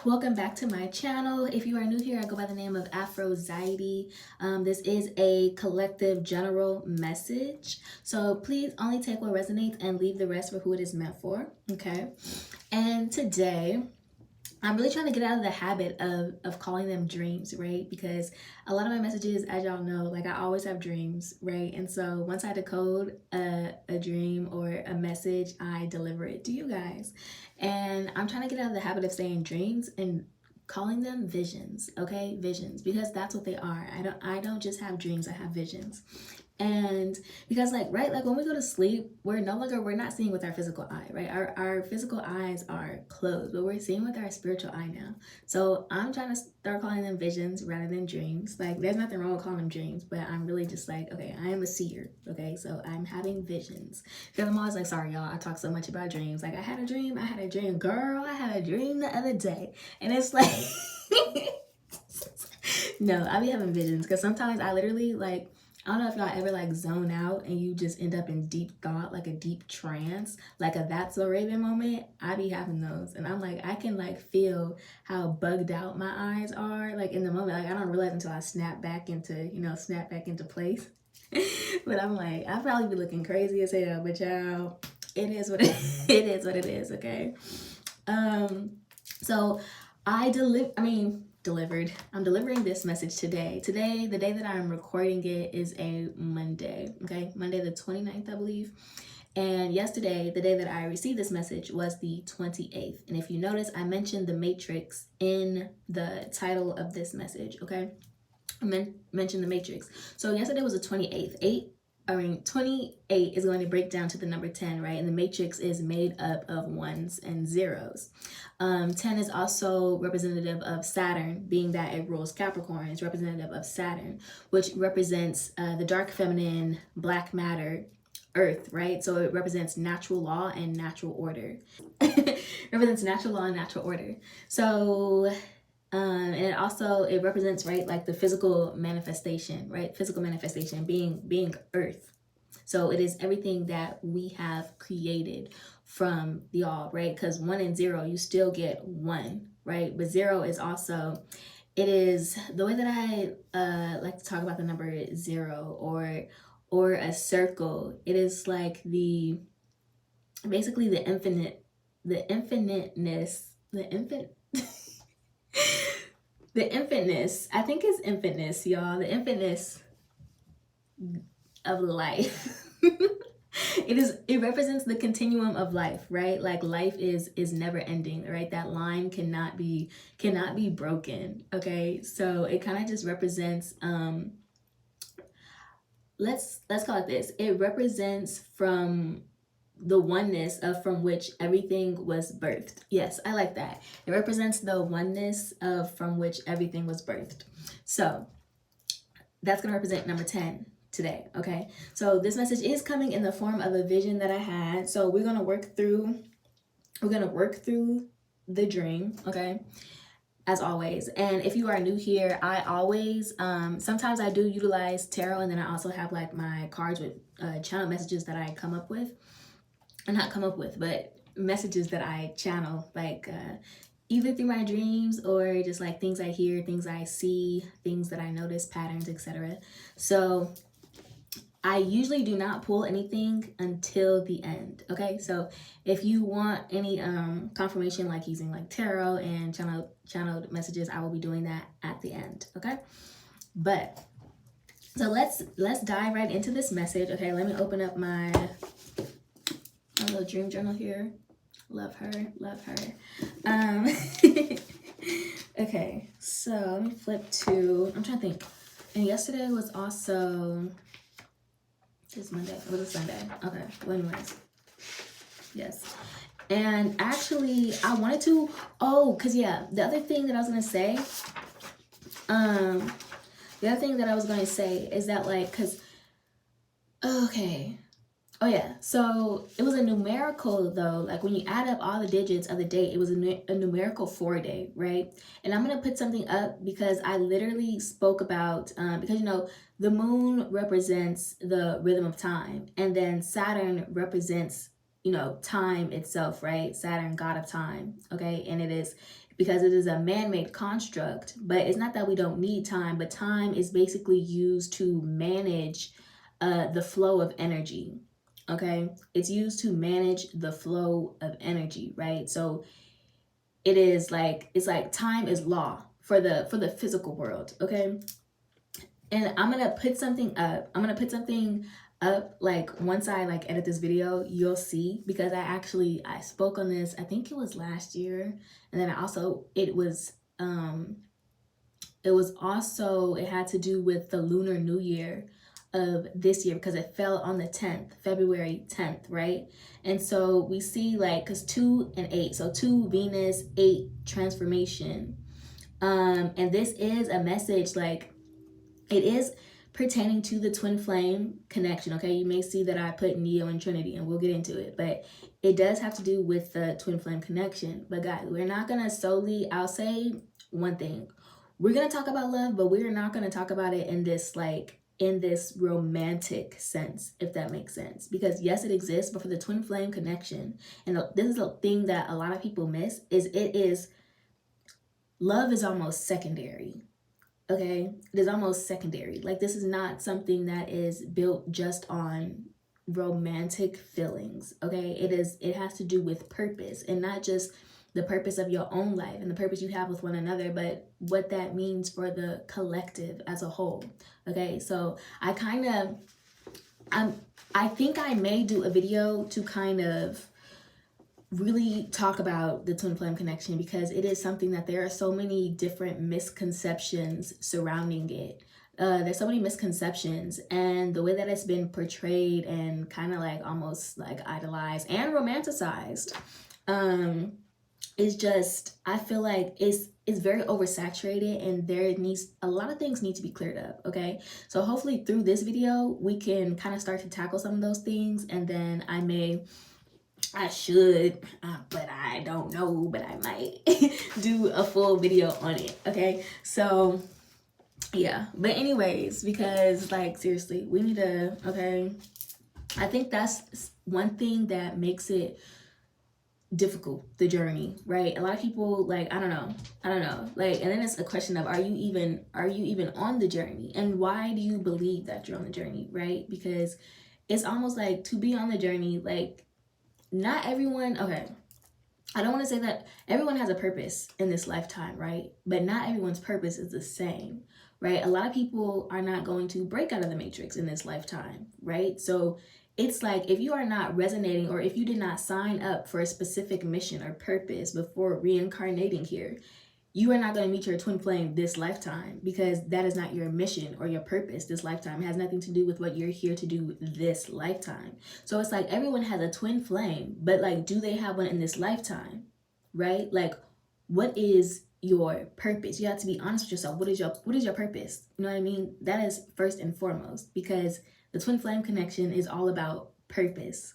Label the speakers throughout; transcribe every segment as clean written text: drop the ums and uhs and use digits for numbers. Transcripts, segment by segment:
Speaker 1: welcome back to my channel. If you are new here, I go by the name of Aphrodite. This is a collective general message, so please only take what resonates and leave the rest for who it is meant for. Okay, and today I'm really trying to get out of the habit of calling them dreams, right? Because a lot of my messages, as y'all know, like I always have dreams, right? And so once I decode a dream or a message, I deliver it to you guys. And I'm trying to get out of the habit of saying dreams and calling them visions, okay? Visions, because that's what they are. I don't just have dreams, I have visions. And because like when we go to sleep, we're not seeing with our physical eye, right? Our physical eyes are closed, but we're seeing with our spiritual eye now. So I'm trying to start calling them visions rather than dreams. Like there's nothing wrong with calling them dreams, but I'm really just like, okay, I am a seer, okay? So I'm having visions. Because I'm always like, sorry y'all, I talk so much about dreams. Like I had a dream, girl, I had a dream the other day. And it's like no, I be having visions because sometimes I literally like, I don't know if y'all ever like zone out and you just end up in deep thought, like a deep trance, like a That's So Raven moment. I be having those. And I'm like, I can like feel how bugged out my eyes are like in the moment. Like I don't realize until I snap back into place. But I'm like, I'll probably be looking crazy as hell, but y'all, it is what it is, okay? So delivered. I'm delivering this message today. Today, the day that I'm recording it is a Monday, okay? Monday the 29th, I believe. And yesterday, the day that I received this message was the 28th. And if you notice, I mentioned the Matrix in the title of this message, okay? I mentioned the Matrix. So yesterday was the 28th. 28 is going to break down to the number 10, right? And the matrix is made up of ones and zeros. 10 is also representative of Saturn, being that it rules Capricorn. It's representative of Saturn, which represents the dark feminine, black matter, earth, right? So it represents natural law and natural order. Represents natural law and natural order. So and it represents, right, like the physical manifestation, right? Physical manifestation being earth. So it is everything that we have created from the all, right? Because 1 and 0, you still get 1, right? But 0 is also, it is the way that I like to talk about the number 0 or a circle. It is like basically the infiniteness, the infiniteness, I think it's infiniteness, y'all. The infiniteness of life. It represents the continuum of life, right? Like life is never ending, right? That line cannot be broken. Okay. So it kind of just represents let's call it this. It represents from the oneness of from which everything was birthed. Yes, I like that. It represents the oneness of from which everything was birthed. So that's going to represent number 10 today, okay? So this message is coming in the form of a vision that I had. So we're going to work through the dream, okay? As always. And if you are new here, I always sometimes I do utilize tarot, and then I also have like my cards with channel messages that I come up with. Not come up with, but messages that I channel, like either through my dreams or just like things I hear, things I see, things that I notice, patterns, etc. So I usually do not pull anything until the end, okay? So if you want any confirmation, like using like tarot and channeled messages, I will be doing that at the end, okay? But so let's dive right into this message, okay? Let me open up my little dream journal here. Love her. Okay, so let me flip to, I'm trying to think. And yesterday was also, it's Monday, it was a Sunday. Okay, well anyways, yes. And actually I wanted to, cause yeah, the other thing that I was gonna say is that like, cause, okay. Oh yeah, so it was a numerical though, like when you add up all the digits of the date, it was a numerical 4-day, right? And I'm gonna put something up because I literally spoke about, because you know, the moon represents the rhythm of time, and then Saturn represents, you know, time itself, right? Saturn, god of time, okay? And it because it is a man-made construct. But it's not that we don't need time, but time is basically used to manage the flow of energy. Okay, it's used to manage the flow of energy, right? So it is like, it's like time is law for the physical world. Okay, and I'm gonna put something up. I'm gonna put something up, like once I like edit this video, you'll see, because I spoke on this, I think it was last year, and then it had to do with the Lunar New Year of this year, because it fell on the 10th, February 10th, right? And so we see, like, because 2 and 8, so 2 Venus, 8 transformation. And this is a message, like, it is pertaining to the twin flame connection. Okay, you may see that I put Neo and Trinity, and we'll get into it, but it does have to do with the twin flame connection. But guys, we're not gonna solely, I'll say one thing, we're gonna talk about love, but we're not gonna talk about it in this, like, in this romantic sense, if that makes sense. Because yes, it exists, but for the twin flame connection, and this is a thing that a lot of people miss, is love is almost secondary. Okay, it is almost secondary. Like, this is not something that is built just on romantic feelings. Okay, it has to do with purpose, and not just the purpose of your own life and the purpose you have with one another, but what that means for the collective as a whole. Okay, so I think I may do a video to kind of really talk about the twin flame connection, because it is something that there are so many different misconceptions surrounding it. There's so many misconceptions, and the way that it's been portrayed and kind of like almost like idolized and romanticized is just, I feel like it's very oversaturated, and a lot of things need to be cleared up. Okay, so hopefully through this video we can kind of start to tackle some of those things, and then I should, but I don't know, but I might do a full video on it. Okay, so yeah, but anyways, because, like, seriously, we need to, okay, I think that's one thing that makes it difficult, the journey, right? A lot of people, like, I don't know, like, and then it's a question of, are you even on the journey, and why do you believe that you're on the journey, right? Because it's almost like, to be on the journey, like, not everyone, okay, I don't want to say that everyone has a purpose in this lifetime, right? But not everyone's purpose is the same, right? A lot of people are not going to break out of the matrix in this lifetime, right? So it's like, if you are not resonating, or if you did not sign up for a specific mission or purpose before reincarnating here, you are not going to meet your twin flame this lifetime, because that is not your mission or your purpose this lifetime. It has nothing to do with what you're here to do this lifetime. So it's like, everyone has a twin flame, but, like, do they have one in this lifetime, right? Like, what is your purpose? You have to be honest with yourself. What is your purpose? You know what I mean? That is first and foremost, because the twin flame connection is all about purpose.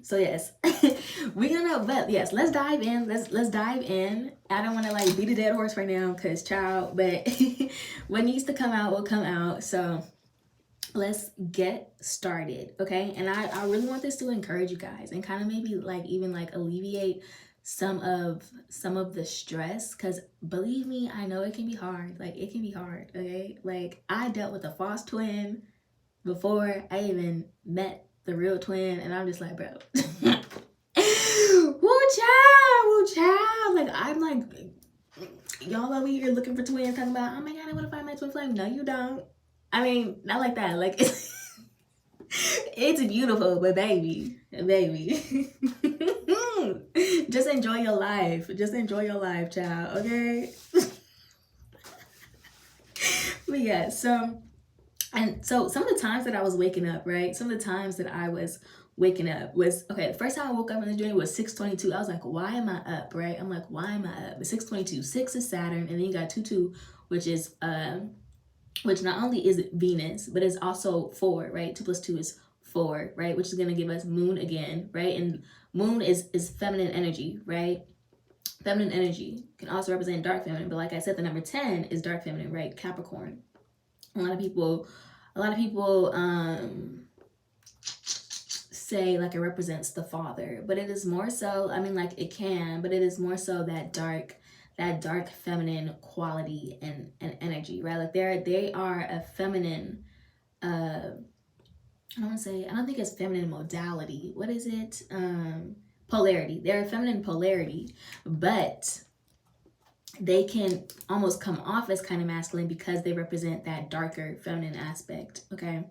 Speaker 1: So yes, but yes, let's dive in. Let's dive in. I don't want to, like, beat a dead horse right now, because child, but what needs to come out will come out. So let's get started, okay? And I really want this to encourage you guys, and kind of maybe, like, even, like, alleviate some of the stress, because believe me, I know it can be hard. Like, it can be hard, okay? Like, I dealt with a false twin before I even met the real twin, and I'm just like, bro, woo child, like, I'm like, y'all over here looking for twins, talking about, oh my god, I want to find my twin flame. No, you don't. I mean, not like that. Like, it's beautiful, but baby, just enjoy your life. Just enjoy your life, child. Okay. But yeah, so some of the times that I was waking up, right? Some of the times that I was waking up was, okay, the first time I woke up in this journey was 6:22. I was like, why am I up, right? I'm like, why am I up? But 6:22, 6 is Saturn, and then you got 22, which is which not only is Venus, but it's also 4, right? 2 plus 2 is 4, right? Which is gonna give us Moon again, right? And Moon is feminine energy, right? Feminine energy can also represent dark feminine, but like I said, the number 10 is dark feminine, right? Capricorn. A lot of people say like it represents the father, but it is more so, I mean, like it can, but it is more so that dark feminine quality and energy, right? Like they are a feminine, I don't think it's feminine modality. What is it? Polarity. They're a feminine polarity, but they can almost come off as kind of masculine because they represent that darker feminine aspect, okay?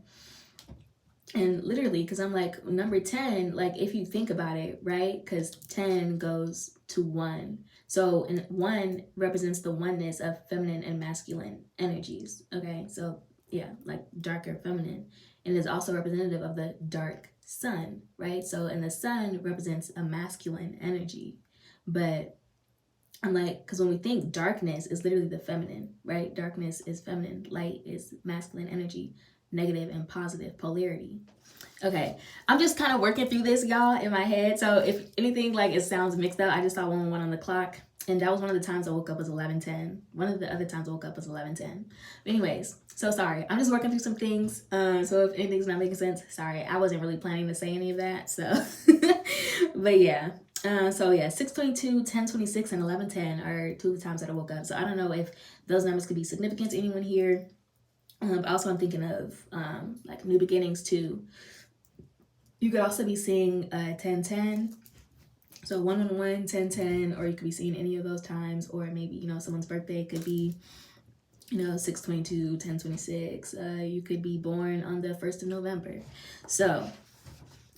Speaker 1: And literally, because I'm like, number 10, like if you think about it, right? Because 10 goes to 1. So, and 1 represents the oneness of feminine and masculine energies, okay? So, yeah, like darker feminine. And is also representative of the dark sun, right? So, and the sun represents a masculine energy. But I'm like, because when we think darkness is literally the feminine, right? Darkness is feminine, light is masculine energy, negative and positive polarity. Okay, I'm just kind of working through this, y'all, in my head. So if anything, like it sounds mixed up, I just saw 1 on the clock. And that was one of the times I woke up was 11:10. One of the other times I woke up was 11:10. Anyways, so sorry. I'm just working through some things. So if anything's not making sense, sorry. I wasn't really planning to say any of that. So, but yeah. So yeah, 6:22, 10:26, and 11:10 are 2 of the times that I woke up. So I don't know if those numbers could be significant to anyone here. Also, I'm thinking of like new beginnings too. You could also be seeing 10:10. So 111, 10:10, or you could be seeing any of those times, or maybe, you know, someone's birthday could be, you know, 6:22, 10:26. You could be born on the 1st of November. So,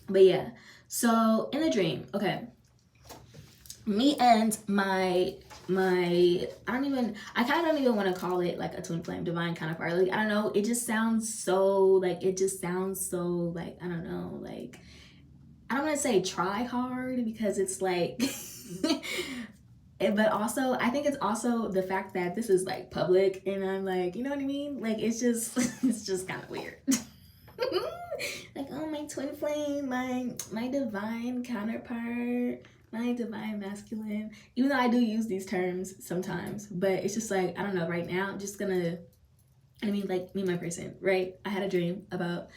Speaker 1: but yeah. So in the dream, okay. Me and my I kind of don't even want to call it like a twin flame divine counterpart. Like, I don't know, it just sounds so like, I don't know, like, I don't want to say try hard because it's like but also I think it's also the fact that this is like public and I'm like, you know what I mean, like it's just it's just kind of weird. Like, oh, my twin flame, my divine counterpart, my divine masculine, even though I do use these terms sometimes, but it's just like, I don't know, right now I'm just gonna, I mean, like me, my person, right? I had a dream about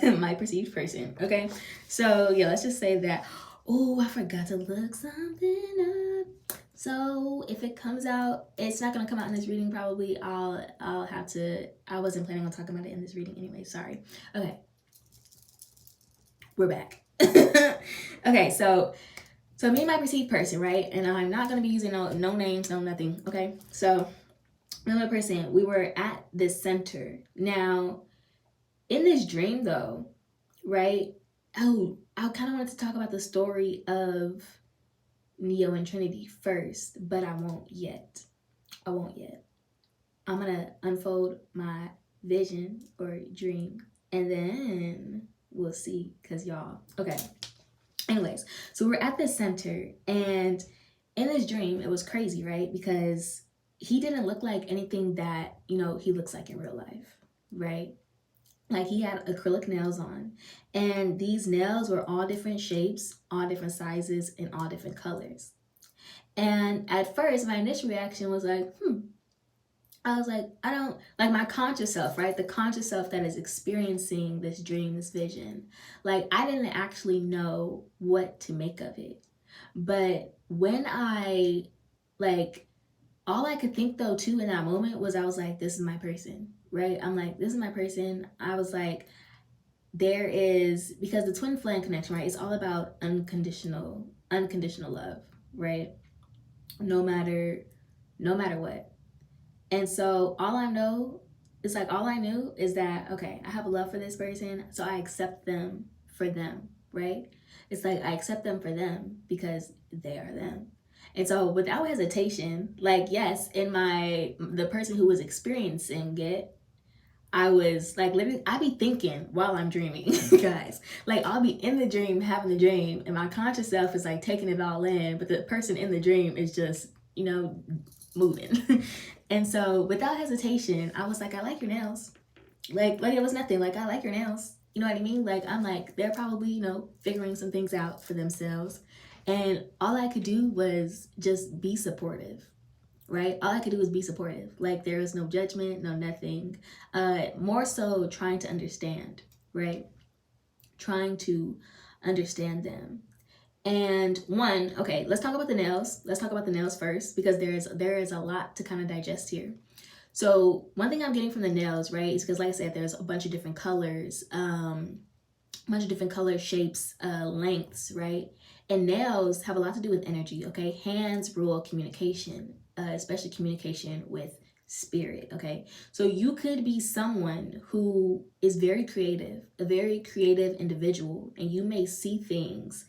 Speaker 1: my perceived person, okay? So yeah, let's just say that, oh, I forgot to look something up. So if it comes out, it's not gonna come out in this reading probably. I'll have to, I wasn't planning on talking about it in this reading anyway, sorry. Okay, we're back. Okay, so me and my perceived person, right? And I'm not gonna be using no names, no nothing, okay? So me and my person, we were at this center. Now, in this dream though, right? Oh, I kind of wanted to talk about the story of Neo and Trinity first, but I won't yet. I'm gonna unfold my vision or dream and then we'll see, because y'all, okay. Anyways, so we're at the center and in this dream, it was crazy, right? Because he didn't look like anything that, you know, he looks like in real life, right? Like he had acrylic nails on and these nails were all different shapes, all different sizes, and all different colors. And at first, my initial reaction was like, I was like, I don't, like my conscious self, right? The conscious self that is experiencing this dream, this vision. Like I didn't actually know what to make of it. But when I, like, all I could think though too in that moment was I was like, this is my person, right? I'm like, this is my person. I was like, there is, because the twin flame connection, right? It's all about unconditional love, right? No matter what. And so all I knew is that, okay, I have a love for this person, so I accept them for them, right? It's like I accept them for them because they are them. And so without hesitation, like, yes, the person who was experiencing it, I was like, literally, I be thinking while I'm dreaming, guys. Like, I'll be in the dream, having the dream, and my conscious self is like taking it all in, but the person in the dream is just, you know, moving. And so without hesitation, I was like, I like your nails. Like it was nothing. Like, I like your nails. You know what I mean? Like, I'm like, they're probably, you know, figuring some things out for themselves. And all I could do was just be supportive, right? All I could do was be supportive. Like, there was no judgment, no nothing. More so trying to understand, right? trying to understand them. And one, okay, let's talk about the nails. Let's talk about the nails first, because there is a lot to kind of digest here. So one thing I'm getting from the nails, right, is because, like I said, there's a bunch of different colors, shapes, lengths, right? And nails have a lot to do with energy, okay? Hands rule communication, especially communication with spirit, okay? So you could be someone who is very creative, a very creative individual, and you may see things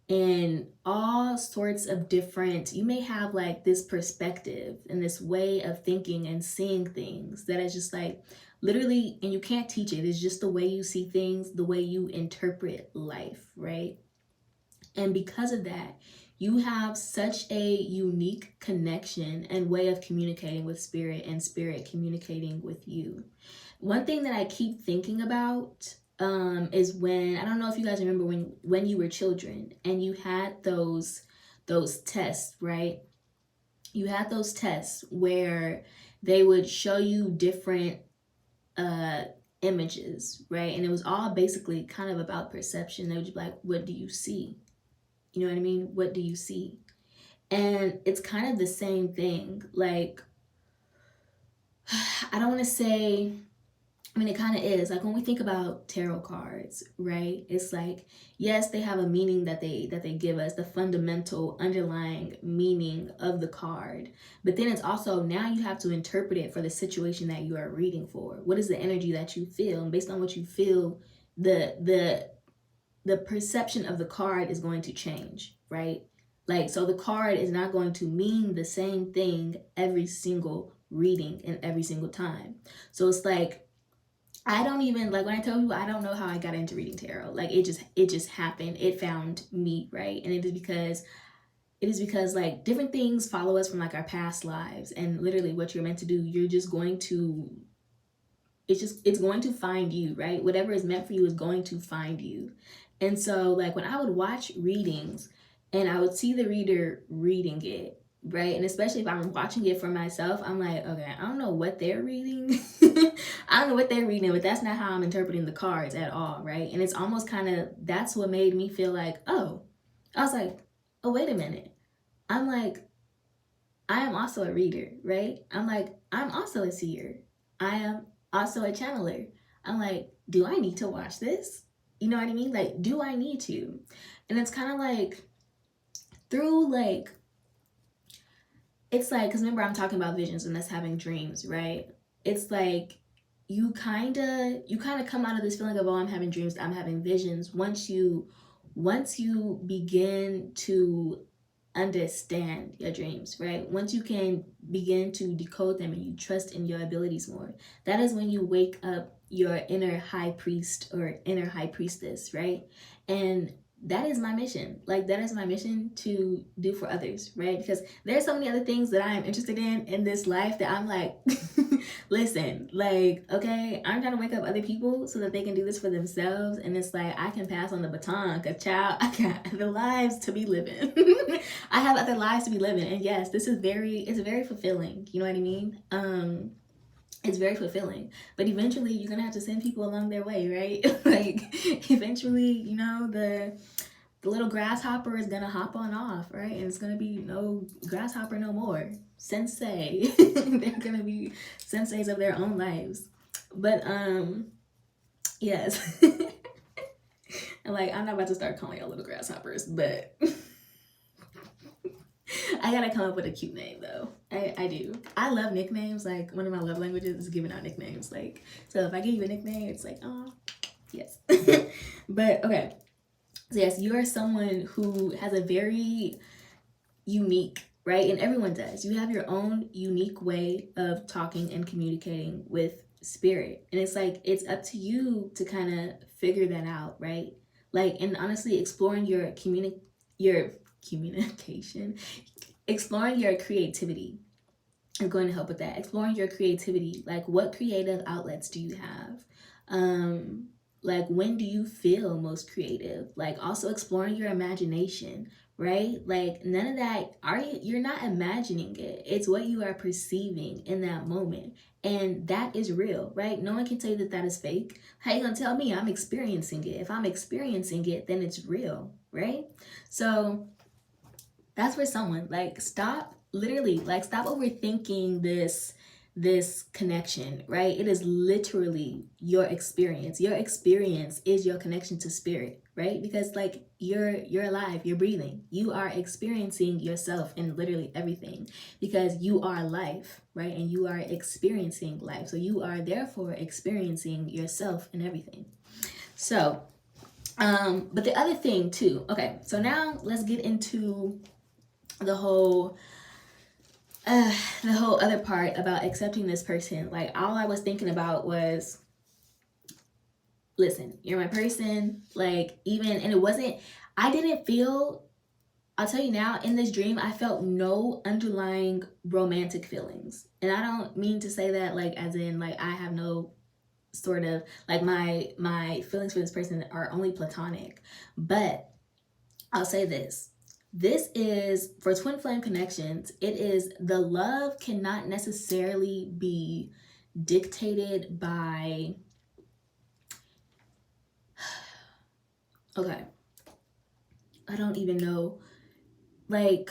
Speaker 1: in all sorts of different, you may have like this perspective and this way of thinking and seeing things that is just like literally, and you can't teach it. It's just the way you see things, the way you interpret life, right? And because of that, you have such a unique connection and way of communicating with spirit, and spirit communicating with you. One thing that I keep thinking about is when, I don't know if you guys remember when you were children and you had those tests, right? You had those tests where they would show you different uh images, right? And it was all basically kind of about perception. They would be like, what do you see? You know what I mean? What do you see? And it's kind of the same thing. Like, I don't want to say, I mean, it kind of is. Like when we think about tarot cards, right? It's like, yes, they have a meaning that they give us, the fundamental underlying meaning of the card. But then it's also, now you have to interpret it for the situation that you are reading for. What is the energy that you feel? And based on what you feel, the perception of the card is going to change, right? Like, so the card is not going to mean the same thing every single reading and every single time. So it's like, I don't even, like, when I tell people, I don't know how I got into reading tarot. Like, it just happened. It found me, right? And it is because like different things follow us from like our past lives, and literally what you're meant to do, you're just going to, it's going to find you, right? Whatever is meant for you is going to find you. And so like when I would watch readings and I would see the reader reading it, right? And especially if I'm watching it for myself, I'm like, okay, I don't know what they're reading. I don't know what they're reading, but that's not how I'm interpreting the cards at all, right? And it's almost kind of, that's what made me feel like, oh, I was like, oh, wait a minute. I'm like, I am also a reader, right? I'm like, I'm also a seer. I am also a channeler. I'm like, do I need to watch this? You know what I mean? Like, do I need to? And it's kind of like through like, it's like, because remember I'm talking about visions and us having dreams, right? It's like you kind of come out of this feeling of, oh, I'm having dreams, I'm having visions, once you begin to understand your dreams, right? Once you can begin to decode them and you trust in your abilities more, that is when you wake up your inner high priest or inner high priestess, right? And that is my mission. Like, that is my mission to do for others, right? Because there's so many other things that I am interested in this life that I'm like, listen, like, okay, I'm trying to wake up other people so that they can do this for themselves. And it's like, I can pass on the baton, because child, I got other lives to be living. I have other lives to be living. And yes, it's very fulfilling. You know what I mean? It's very fulfilling, but eventually you're gonna have to send people along their way, right? Like, eventually, you know, the little grasshopper is gonna hop on off, right? And it's gonna be no grasshopper no more. Sensei. They're gonna be senseis of their own lives. But yes. And like, I'm not about to start calling y'all little grasshoppers, but I gotta come up with a cute name though. I do. I love nicknames. Like, one of my love languages is giving out nicknames. Like, so if I give you a nickname, it's like, oh, yes. But okay. So yes, you are someone who has a very unique, right? And everyone does. You have your own unique way of talking and communicating with spirit. And it's like, it's up to you to kind of figure that out, right? Like, and honestly, exploring your communication, exploring your creativity. I'm going to help with that. Exploring your creativity. Like, what creative outlets do you have? Like, when do you feel most creative? Like, also exploring your imagination, right? Like none of that. You're not imagining it. It's what you are perceiving in that moment. And that is real, right? No one can tell you that that is fake. How you gonna tell me I'm experiencing it? If I'm experiencing it, then it's real, right? So that's for someone. Like stop, literally, like stop overthinking this connection, right? It is literally your experience. Your experience is your connection to spirit, right? Because like you're alive, you're breathing. You are experiencing yourself in literally everything because you are life, right? And you are experiencing life. So you are therefore experiencing yourself in everything. So, but the other thing too, okay, so now let's get into the whole other part about accepting this person. Like all I was thinking about was, listen, you're my person. Like even, and it wasn't, I didn't feel, I'll tell you now, in this dream I felt no underlying romantic feelings. And I don't mean to say that like as in like I have no sort of like my feelings for this person are only platonic. But I'll say this is for twin flame connections, it is the love cannot necessarily be dictated by, okay, I don't even know, like,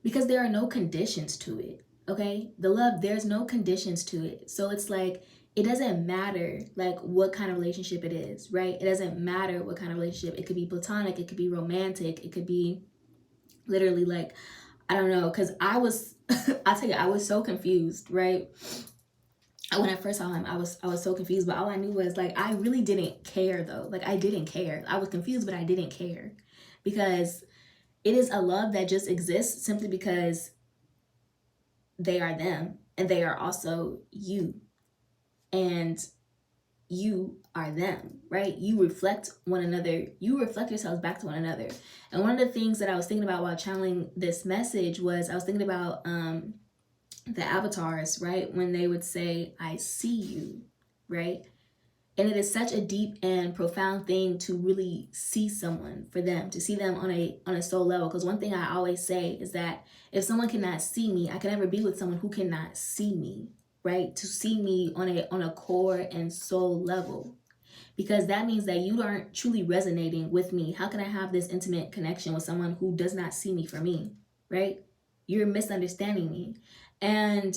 Speaker 1: because there are no conditions to it. Okay, the love, there's no conditions to it. So it's like it doesn't matter like what kind of relationship it is, right? It doesn't matter what kind of relationship. It could be platonic, it could be romantic, it could be literally like, I don't know, because I was I'll tell you, I was so confused, right? When I first saw him, I was so confused, but all I knew was like I really didn't care though. Like I didn't care. I was confused, but I didn't care because it is a love that just exists simply because they are them and they are also you, and you are them, right? You reflect one another. You reflect yourselves back to one another. And one of the things that I was thinking about while channeling this message was I was thinking about the avatars, right? When they would say, I see you, right? And it is such a deep and profound thing to really see someone, for them to see them on a soul level. Because one thing I always say is that if someone cannot see me, I can never be with someone who cannot see me, right? To see me on a core and soul level, because that means that you aren't truly resonating with me. How can I have this intimate connection with someone who does not see me for me, right? You're misunderstanding me. And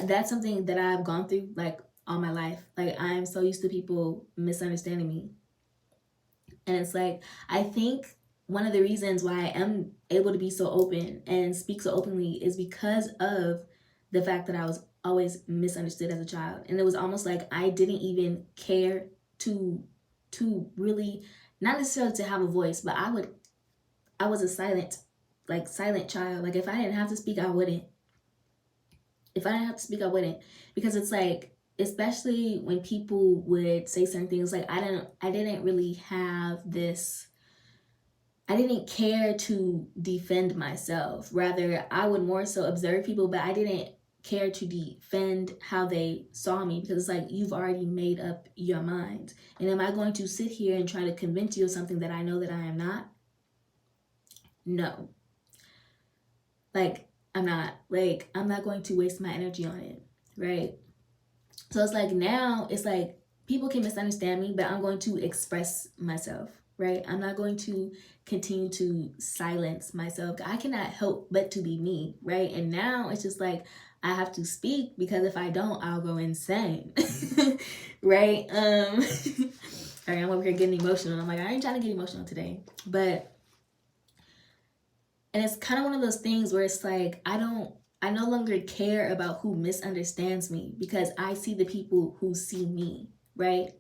Speaker 1: that's something that I've gone through like all my life. Like I'm so used to people misunderstanding me. And it's like, I think one of the reasons why I am able to be so open and speak so openly is because of the fact that I was always misunderstood as a child. And it was almost like I didn't even care to really, not necessarily to have a voice, but I was a silent child. Like if I didn't have to speak, I wouldn't. If I didn't have to speak, I wouldn't. Because it's like, especially when people would say certain things, like I didn't really have this, I didn't care to defend myself. Rather, I would more so observe people, but I didn't care to defend how they saw me, because it's like you've already made up your mind. And am I going to sit here and try to convince you of something that I know that I am not? No. Like I'm not going to waste my energy on it, right? So it's like now it's like people can misunderstand me, but I'm going to express myself, right? I'm not going to continue to silence myself. I cannot help but to be me, right? And now it's just like I have to speak, because if I don't, I'll go insane. Right? All right, I'm over here getting emotional. I'm like, I ain't trying to get emotional today. But, and it's kind of one of those things where it's like I no longer care about who misunderstands me, because I see the people who see me, right?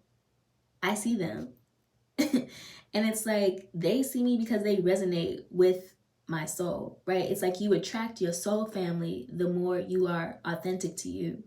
Speaker 1: I see them. And it's like they see me because they resonate with my soul, right? It's like you attract your soul family the more you are authentic to you.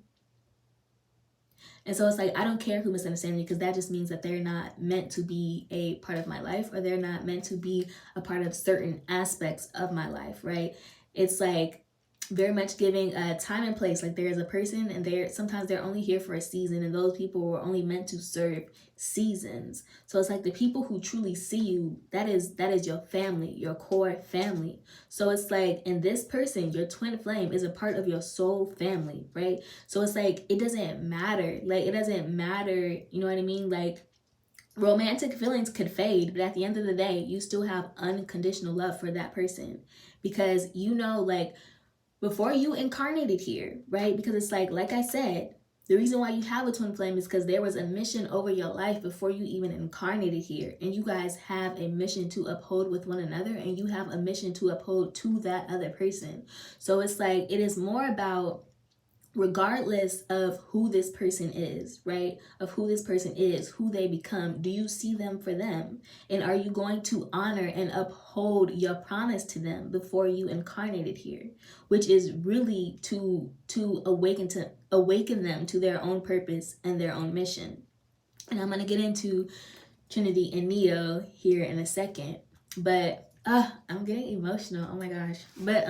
Speaker 1: And so it's like I don't care who misunderstands me, because that just means that they're not meant to be a part of my life, or they're not meant to be a part of certain aspects of my life, right? It's like very much giving a time and place. Like there is a person and sometimes they're only here for a season, and those people were only meant to serve seasons. So it's like the people who truly see you, that is your family, your core family. So it's like, and this person, your twin flame, is a part of your soul family, right? So it's like, it doesn't matter. Like it doesn't matter, you know what I mean? Like romantic feelings could fade, but at the end of the day, you still have unconditional love for that person, because you know, like before you incarnated here, right? Because it's like I said, the reason why you have a twin flame is because there was a mission over your life before you even incarnated here. And you guys have a mission to uphold with one another, and you have a mission to uphold to that other person. So it's like, it is more about, regardless of who this person is, right? Of who this person is, who they become, do you see them for them? And are you going to honor and uphold your promise to them before you incarnated here? Which is really to awaken them to their own purpose and their own mission. And I'm going to get into Trinity and Neo here in a second. But I'm getting emotional. Oh my gosh. But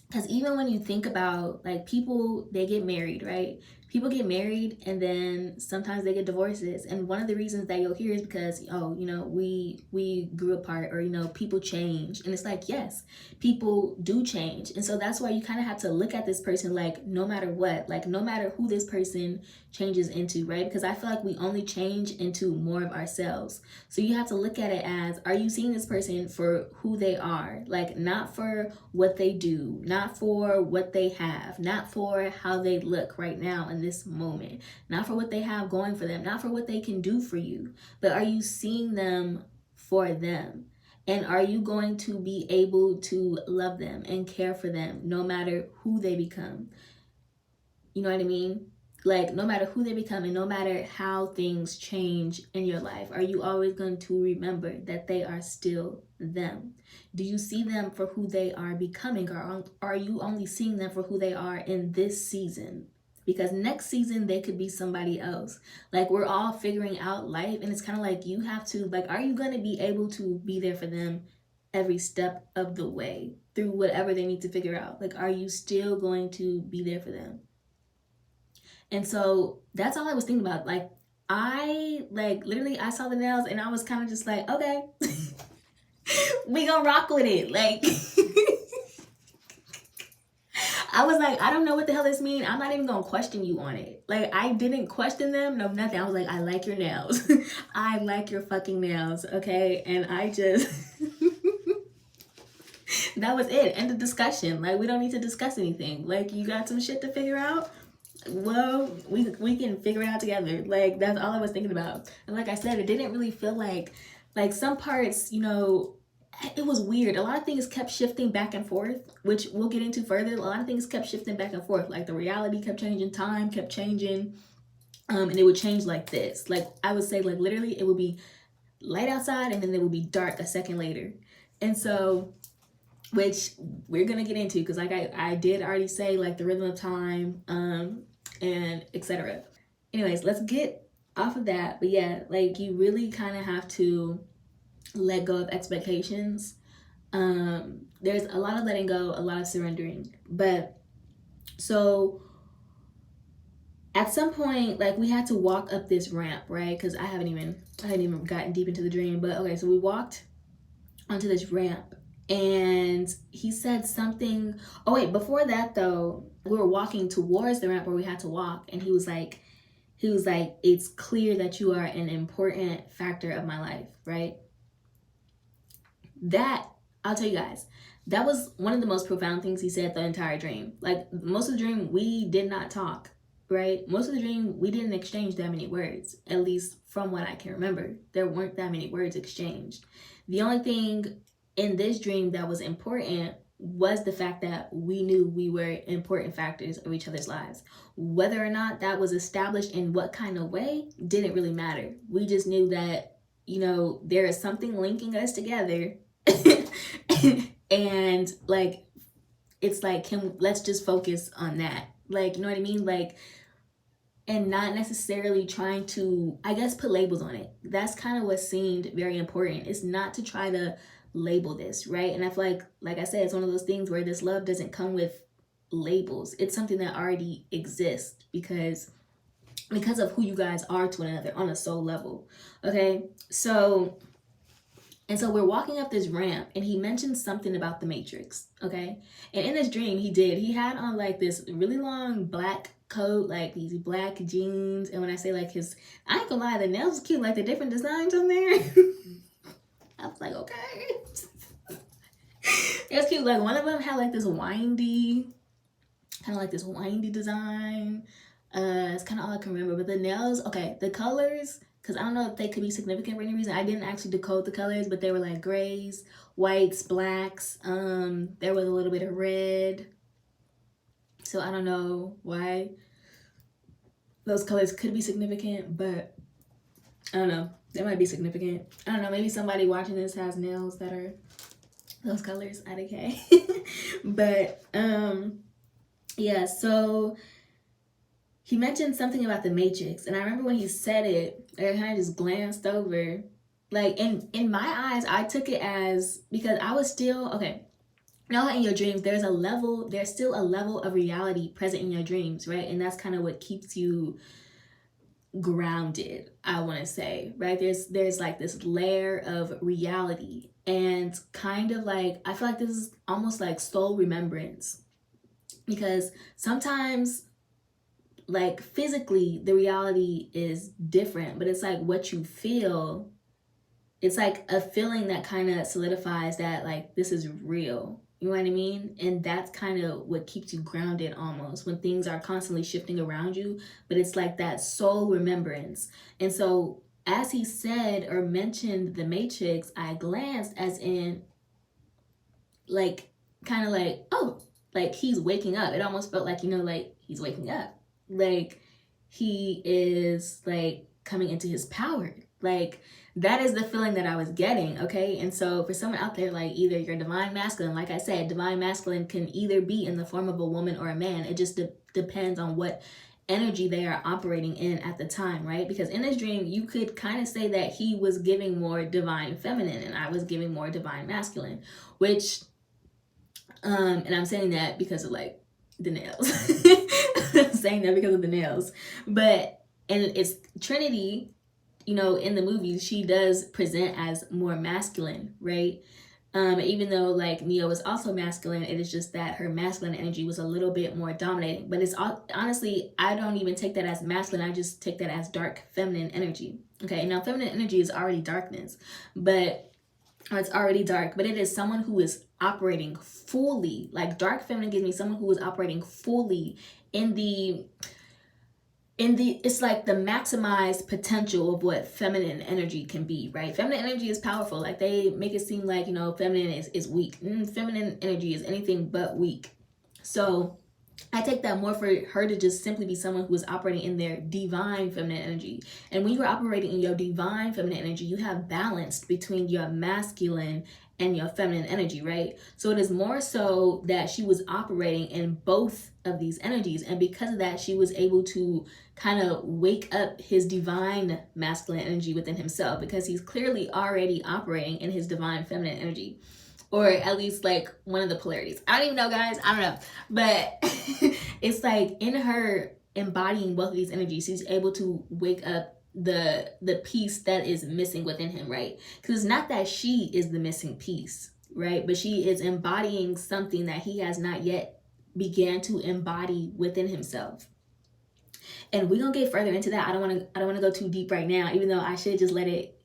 Speaker 1: because even when you think about, like, people, they get married, right? People get married and then sometimes they get divorces. And one of the reasons that you'll hear is because, oh, you know, we grew apart, or, you know, people change. And it's like, yes, people do change. And so that's why you kind of have to look at this person like, no matter what, like no matter who this person changes into, right? Because I feel like we only change into more of ourselves. So you have to look at it as, are you seeing this person for who they are? Like, not for what they do, not for what they have, not for how they look right now in this moment, not for what they have going for them, not for what they can do for you, but are you seeing them for them? And are you going to be able to love them and care for them no matter who they become? You know what I mean? Like, no matter who they become and no matter how things change in your life, are you always going to remember that they are still them? Do you see them for who they are becoming, or are you only seeing them for who they are in this season? Because next season, they could be somebody else. Like, we're all figuring out life, and it's kind of like, you have to, like, are you going to be able to be there for them every step of the way through whatever they need to figure out? Like, are you still going to be there for them? And so that's all I was thinking about. Like, literally, I saw the nails and I was kind of just like, okay, we gonna rock with it. Like, I was like, I don't know what the hell this means. I'm not even gonna question you on it. Like, I didn't question them, no, nothing. I was like, I like your nails. I like your fucking nails, okay? And I just, that was it. End of discussion. Like, we don't need to discuss anything. Like, you got some shit to figure out? Well, we can figure it out together. Like, that's all I was thinking about. And like I said, it didn't really feel like some parts, you know, it was weird. A lot of things kept shifting back and forth, which we'll get into further. A lot of things kept shifting back and forth. Like, the reality kept changing, time kept changing, and it would change like this. Like, I would say, like, literally, it would be light outside and then it would be dark a second later. And so, which we're gonna get into, because like I did already say, like, the rhythm of time, and etc. Anyways, let's get off of that. But yeah, like, you really kind of have to let go of expectations. There's a lot of letting go, a lot of surrendering. But so at some point, like, we had to walk up this ramp, right? Because I hadn't even gotten deep into the dream. But okay, so we walked onto this ramp, and he said something. Oh wait, before that though, we were walking towards the ramp where we had to walk, and he was like, it's clear that you are an important factor of my life, right? That, I'll tell you guys, that was one of the most profound things he said the entire dream. Like, most of the dream, we did not talk, right? Most of the dream, we didn't exchange that many words. At least from what I can remember, there weren't that many words exchanged. The only thing in this dream that was important was the fact that we knew we were important factors of each other's lives. Whether or not that was established in what kind of way didn't really matter. We just knew that, you know, there is something linking us together. And like, it's like, let's just focus on that. Like, you know what I mean? Like, and not necessarily trying to, I guess, put labels on it. That's kind of what seemed very important. It's not to try to label this, right? And I feel like I said, it's one of those things where this love doesn't come with labels. It's something that already exists because of who you guys are to one another on a soul level. Okay, so we're walking up this ramp, and he mentioned something about the Matrix. Okay, and in this dream, he had on like this really long black coat, like these black jeans. And when I say like I ain't gonna lie, the nails was cute, like the different designs on there. I was like, okay. It was cute. Like one of them had like this windy design. It's kind of all I can remember. But the nails, okay, the colors, because I don't know if they could be significant for any reason. I didn't actually decode the colors, but they were like grays, whites, blacks. There was a little bit of red. So I don't know why those colors could be significant, but I don't know. They might be significant. I don't know. Maybe somebody watching this has nails that are those colors. IDK. But yeah, so he mentioned something about the Matrix, and I remember when he said it, I kind of just glanced over. Like in my eyes, I took it as, because I was still, okay, you know, in your dreams, there's still a level of reality present in your dreams, right? And that's kind of what keeps you grounded, I want to say, right? There's like this layer of reality, and kind of like, I feel like this is almost like soul remembrance, because sometimes like physically the reality is different, but it's like what you feel, it's like a feeling that kind of solidifies that like this is real. You know what I mean? And that's kind of what keeps you grounded almost when things are constantly shifting around you. But it's like that soul remembrance. And so as he said or mentioned the Matrix, I glanced as in like kind of like, oh, like he's waking up. It almost felt like, you know, like he's waking up. Like he is like coming into his power. Like that is the feeling that I was getting, okay? And so for someone out there, like either you're divine masculine, like I said, divine masculine can either be in the form of a woman or a man. It just depends on what energy they are operating in at the time, right? Because in this dream, you could kind of say that he was giving more divine feminine and I was giving more divine masculine, which, and I'm saying that because of like the nails. I'm saying that because of the nails. But, and it's Trinity, you know, in the movie, she does present as more masculine, right? Even though like Neo is also masculine, it is just that her masculine energy was a little bit more dominating. But it's honestly, I don't even take that as masculine. I just take that as dark feminine energy. Okay, now feminine energy is already darkness, but it's already dark, but it is someone who is operating fully. Like dark feminine gives me someone who is operating fully in the it's like the maximized potential of what feminine energy can be, right? Feminine energy is powerful. Like they make it seem like, you know, feminine is weak. Feminine energy is anything but weak. So I take that more for her to just simply be someone who is operating in their divine feminine energy. And when you're operating in your divine feminine energy, you have balance between your masculine and your feminine energy, right? So it is more so that she was operating in both of these energies. And because of that, she was able to kind of wake up his divine masculine energy within himself, because he's clearly already operating in his divine feminine energy. Or at least like one of the polarities. I don't even know, guys. I don't know. But it's like in her embodying both of these energies, she's able to wake up the piece that is missing within him, right? Because it's not that she is the missing piece, right? But she is embodying something that he has not yet began to embody within himself. And we're gonna get further into that. I don't want to go too deep right now, even though I should just let it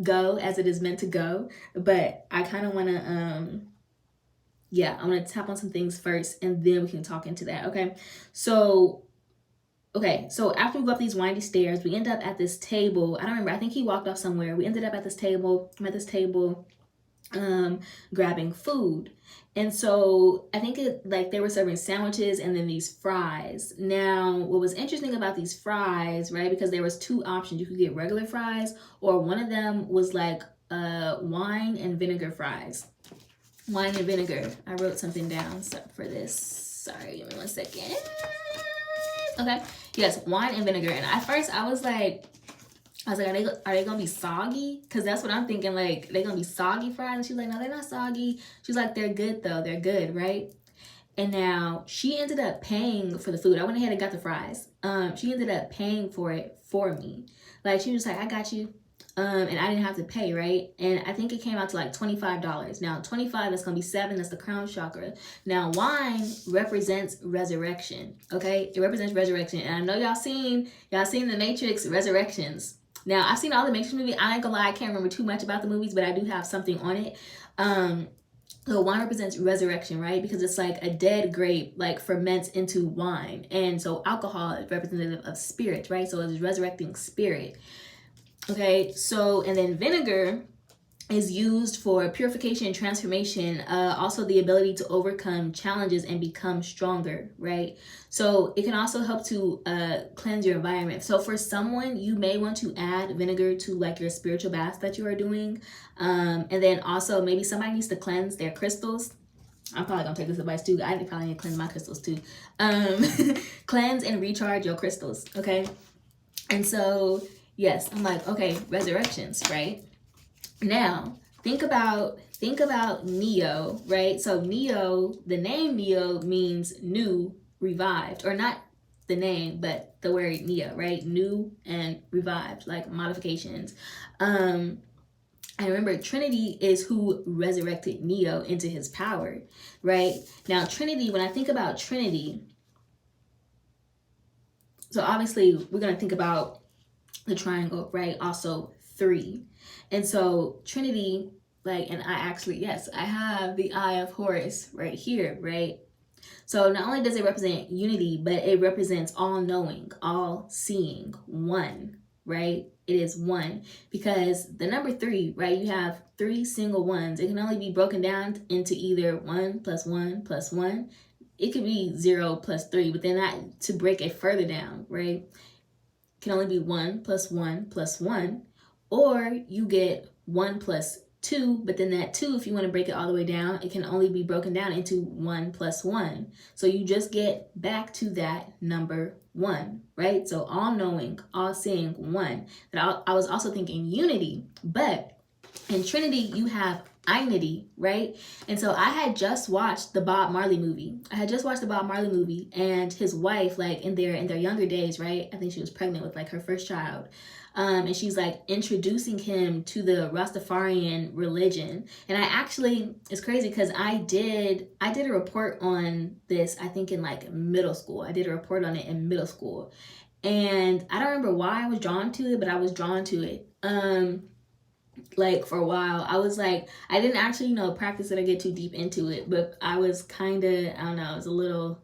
Speaker 1: go as it is meant to go. But I kind of want to I'm gonna tap on some things first and then we can talk into that. Okay, so after we go up these windy stairs, we end up at this table. I don't remember, I think he walked off somewhere. We ended up at this table. I'm at this table grabbing food. And so I think they were serving sandwiches and then these fries. Now, what was interesting about these fries, right? Because there was two options. You could get regular fries, or one of them was like wine and vinegar fries. Wine and vinegar. I wrote something down for this. Sorry, give me 1 second. Okay. Yes, wine and vinegar. And at first I was like, I was like, are they gonna be soggy? Because that's what I'm thinking, like, they're gonna be soggy fries. And she's like, no, they're not soggy. She's like, they're good though, they're good, right? And now she ended up paying for the food. I went ahead and got the fries. She ended up paying for it for me. Like, she was like, I got you. And I didn't have to pay, right? And I think it came out to like $25. Now, 25, that's gonna be 7, that's the crown chakra. Now, wine represents resurrection, okay? It represents resurrection. And I know y'all seen the Matrix Resurrections. Now, I've seen all the Matrix movies. I ain't gonna lie, I can't remember too much about the movies, but I do have something on it. So wine represents resurrection, right? Because it's like a dead grape like ferments into wine. And so alcohol is representative of spirit, right? So it's resurrecting spirit. Okay, so, and then vinegar is used for purification and transformation, also the ability to overcome challenges and become stronger, right? So it can also help to cleanse your environment. So for someone, you may want to add vinegar to like your spiritual bath that you are doing. And then also maybe somebody needs to cleanse their crystals. I'm probably gonna take this advice too. I probably need to cleanse my crystals too. Cleanse and recharge your crystals, okay? And so, yes, I'm like, okay, resurrections, right? Now, think about Neo, right? So Neo, the name Neo means new, revived, or not the name, but the word Neo, right? New and revived, like modifications. I remember Trinity is who resurrected Neo into his power, right? Now, Trinity, when I think about Trinity, so obviously we're going to think about the triangle, right? Also 3. And so Trinity, like, and I actually, yes, I have the Eye of Horus right here, right? So not only does it represent unity, but it represents all knowing, all seeing, one, right? It is one, because the number 3, right? You have 3 single ones. It can only be broken down into either 1 plus 1 plus 1. It could be 0 plus 3, but then that, to break it further down, right? Can only be 1 plus 1 plus 1, or you get 1 plus 2, but then that 2, if you want to break it all the way down, it can only be broken down into 1 plus 1. So you just get back to that number 1, right? So all knowing, all seeing, 1. But I was also thinking unity, but in Trinity you have Eyez, right? And so I had just watched the Bob Marley movie. And his wife, like in their younger days, right? I think she was pregnant with like her first child. And she's like introducing him to the Rastafarian religion. And I actually, it's crazy because I did a report on this, I think in like middle school. I did a report on it in middle school. And I don't remember why I was drawn to it, but I was drawn to it. Like for a while, I was like, I didn't actually, practice it or get too deep into it, but I was kind of, I don't know, it was a little,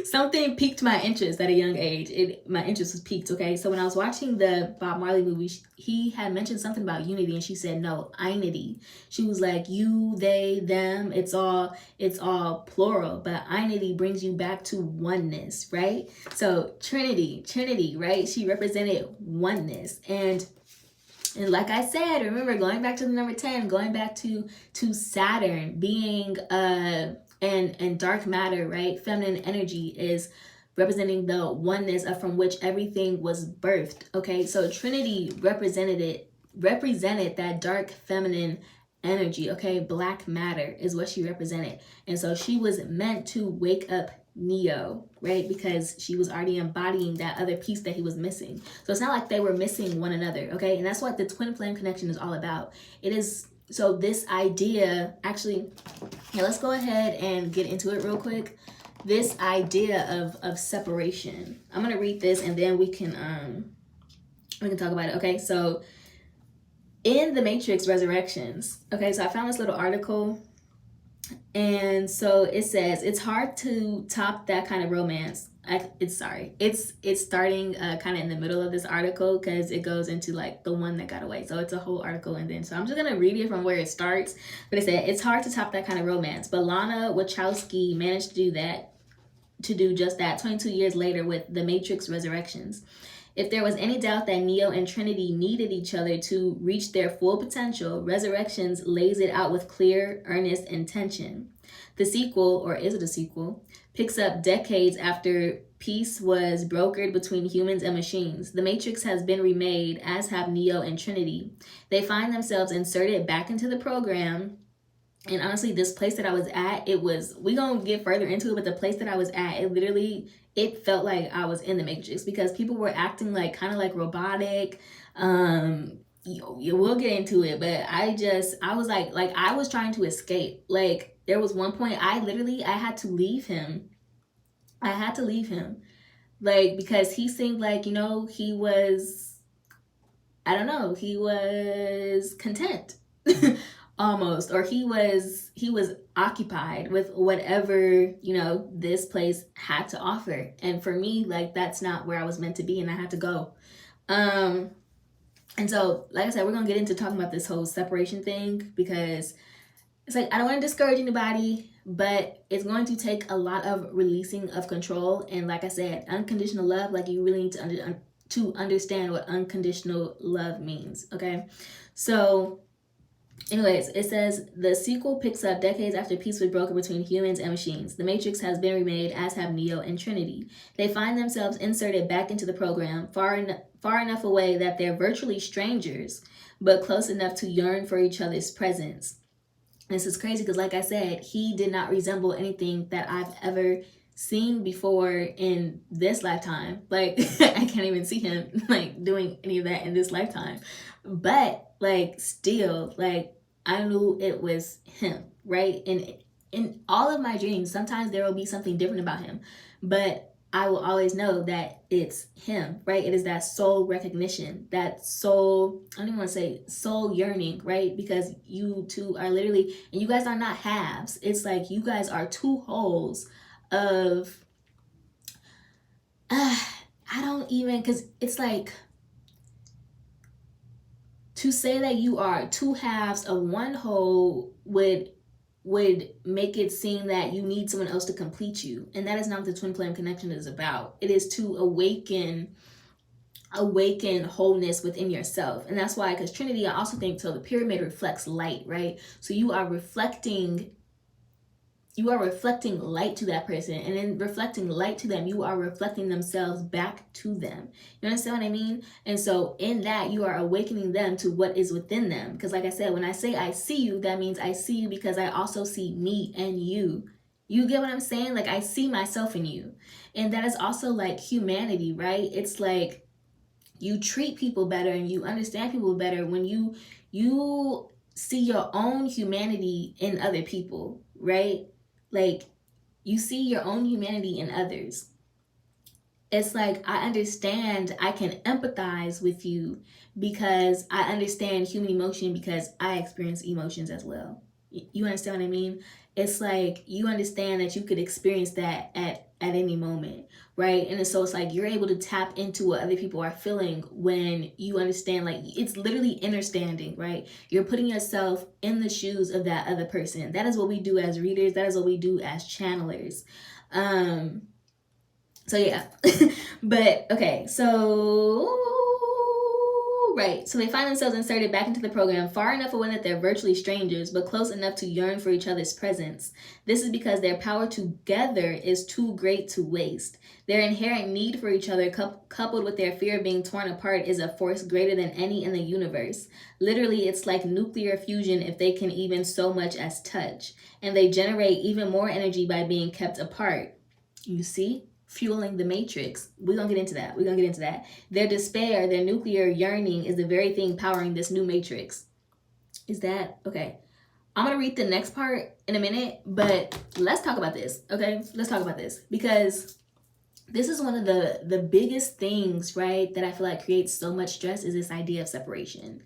Speaker 1: something piqued my interest at a young age. My interest was piqued, okay? So when I was watching the Bob Marley movie, he had mentioned something about unity, and she said, no, Eyez. She was like, you, they, them, it's all plural, but Eyez brings you back to oneness, right? So Trinity, right? She represented oneness. And like I said, remember, going back to the number 10, going back to Saturn being and dark matter, right? Feminine energy is representing the oneness from which everything was birthed. Okay, so Trinity represented that dark feminine energy. Okay, black matter is what she represented, and so she was meant to wake up Neo, right? Because she was already embodying that other piece that he was missing. So it's not like they were missing one another, okay? And that's what the twin flame connection is all about. It is, so this idea, actually, yeah, let's go ahead and get into it real quick. This idea of separation. I'm gonna read this and then we can talk about it, okay? So in the Matrix Resurrections, okay, so I found this little article. And so it says, it's hard to top that kind of romance. It's starting kind of in the middle of this article because it goes into like the one that got away. So it's a whole article. And then, so I'm just going to read it from where it starts. But it said, it's hard to top that kind of romance. But Lana Wachowski managed to do just that 22 years later with The Matrix Resurrections. If there was any doubt that Neo and Trinity needed each other to reach their full potential, Resurrections lays it out with clear, earnest intention. The sequel, or is it a sequel, picks up decades after peace was brokered between humans and machines. The Matrix has been remade, as have Neo and Trinity. They find themselves inserted back into the program. And honestly, this place that I was at, we gonna get further into it, but the place that I was at, it felt like I was in the Matrix, because people were acting like kind of like robotic. We'll get into it, but I was like I was trying to escape. Like, there was one point I had to leave him. I had to leave him, like, because he seemed like, he was, I don't know, he was content. Almost, or he was occupied with whatever this place had to offer. And for me, like, that's not where I was meant to be, and I had to go. And so, like I said, we're gonna get into talking about this whole separation thing, because it's like, I don't want to discourage anybody, but it's going to take a lot of releasing of control. And like I said, unconditional love, like, you really need to understand what unconditional love means. Okay, so anyways, it says the sequel picks up decades after peace was broken between humans and machines. The Matrix has been remade, as have Neo and Trinity. They find themselves inserted back into the program, far enough away that they're virtually strangers, but close enough to yearn for each other's presence. This is crazy because, like I said, he did not resemble anything that I've ever seen before in this lifetime. Like, I can't even see him like doing any of that in this lifetime. But like, still, like, I knew it was him, right? And in all of my dreams, sometimes there will be something different about him, but I will always know that it's him, right? It is that soul recognition, that soul, I don't even want to say soul yearning, right? Because you two are literally, and you guys are not halves. It's like you guys are two wholes of, I don't even, because it's like, to say that you are two halves of one whole would make it seem that you need someone else to complete you. And that is not what the twin flame connection is about. It is to awaken wholeness within yourself. And that's why, because Trinity, I also think, so the pyramid reflects light, right? So you are reflecting light to that person, and in reflecting light to them, you are reflecting themselves back to them. You understand what I mean? And so in that, you are awakening them to what is within them. Because like I said, when I say I see you, that means I see you because I also see me and you. You get what I'm saying? Like, I see myself in you. And that is also like humanity, right? It's like you treat people better and you understand people better when you see your own humanity in other people, right? Like, you see your own humanity in others. It's like, I understand, I can empathize with you because I understand human emotion, because I experience emotions as well. You understand what I mean? It's like, you understand that you could experience that at any moment, right? And so it's like, you're able to tap into what other people are feeling when you understand. Like, it's literally understanding, right? You're putting yourself in the shoes of that other person. That is what we do as readers. That is what we do as channelers. So yeah. But okay, so right, so they find themselves inserted back into the program, far enough away that they're virtually strangers, but close enough to yearn for each other's presence. This is because their power together is too great to waste. Their inherent need for each other, coupled with their fear of being torn apart, is a force greater than any in the universe. Literally, it's like nuclear fusion if they can even so much as touch. And they generate even more energy by being kept apart. You see? Fueling the matrix. We're gonna get into that. Their despair, their nuclear yearning, is the very thing powering this new matrix. Is that okay? I'm gonna read the next part in a minute, but let's talk about this. Okay, let's talk about this, because this is one of the biggest things, right, that I feel like creates so much stress, is this idea of separation.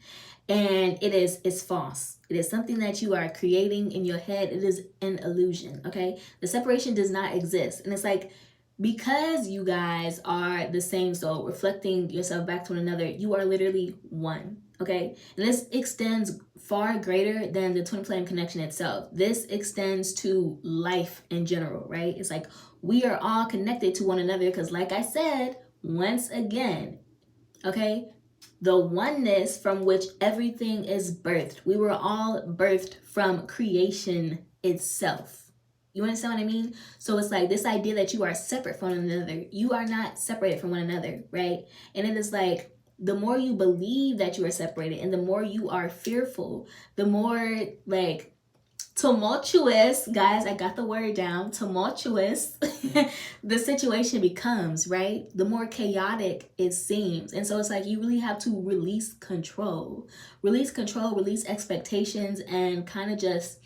Speaker 1: And it's false. It is something that you are creating in your head. It is an illusion. Okay, the separation does not exist. And it's like, because you guys are the same soul, reflecting yourself back to one another, you are literally one, okay? And this extends far greater than the twin flame connection itself. This extends to life in general, right? It's like, we are all connected to one another because, like I said, once again, okay? The oneness from which everything is birthed. We were all birthed from creation itself. You understand what I mean? So it's like this idea that you are separate from one another. You are not separated from one another, right? And it is like the more you believe that you are separated and the more you are fearful, the more like tumultuous, guys, I got the word down, tumultuous, the situation becomes, right? The more chaotic it seems. And so it's like you really have to release control, release expectations, and kind of just,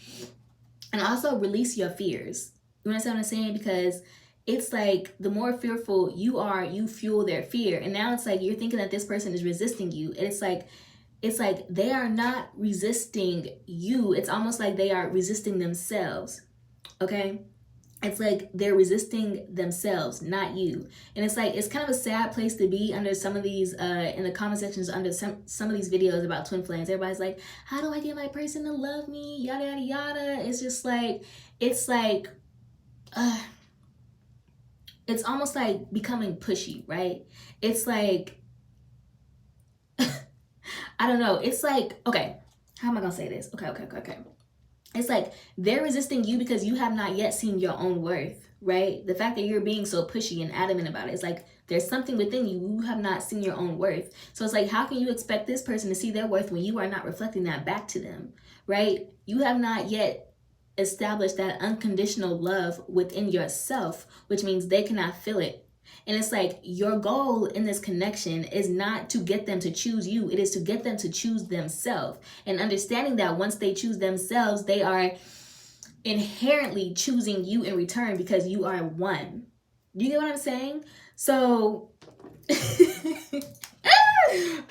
Speaker 1: and also release your fears. You understand what I'm saying? Because it's like the more fearful you are, you fuel their fear. And now it's like you're thinking that this person is resisting you. And it's like they are not resisting you. It's almost like they are resisting themselves. Okay? It's like they're resisting themselves, not you. And it's like it's kind of a sad place to be under some of these in the comment sections under some of these videos about twin flames. Everybody's like, how do I get my person to love me, yada yada yada. It's just like it's almost like becoming pushy, right? It's like I don't know. It's like, okay, how am I gonna say this? Okay. It's like they're resisting you because you have not yet seen your own worth, right? The fact that you're being so pushy and adamant about it, it's like there's something within you. You have not seen your own worth. So it's like, how can you expect this person to see their worth when you are not reflecting that back to them, right? You have not yet established that unconditional love within yourself, which means they cannot feel it. And it's like your goal in this connection is not to get them to choose you. It is to get them to choose themselves. And understanding that once they choose themselves, they are inherently choosing you in return because you are one. Do you get what I'm saying? So,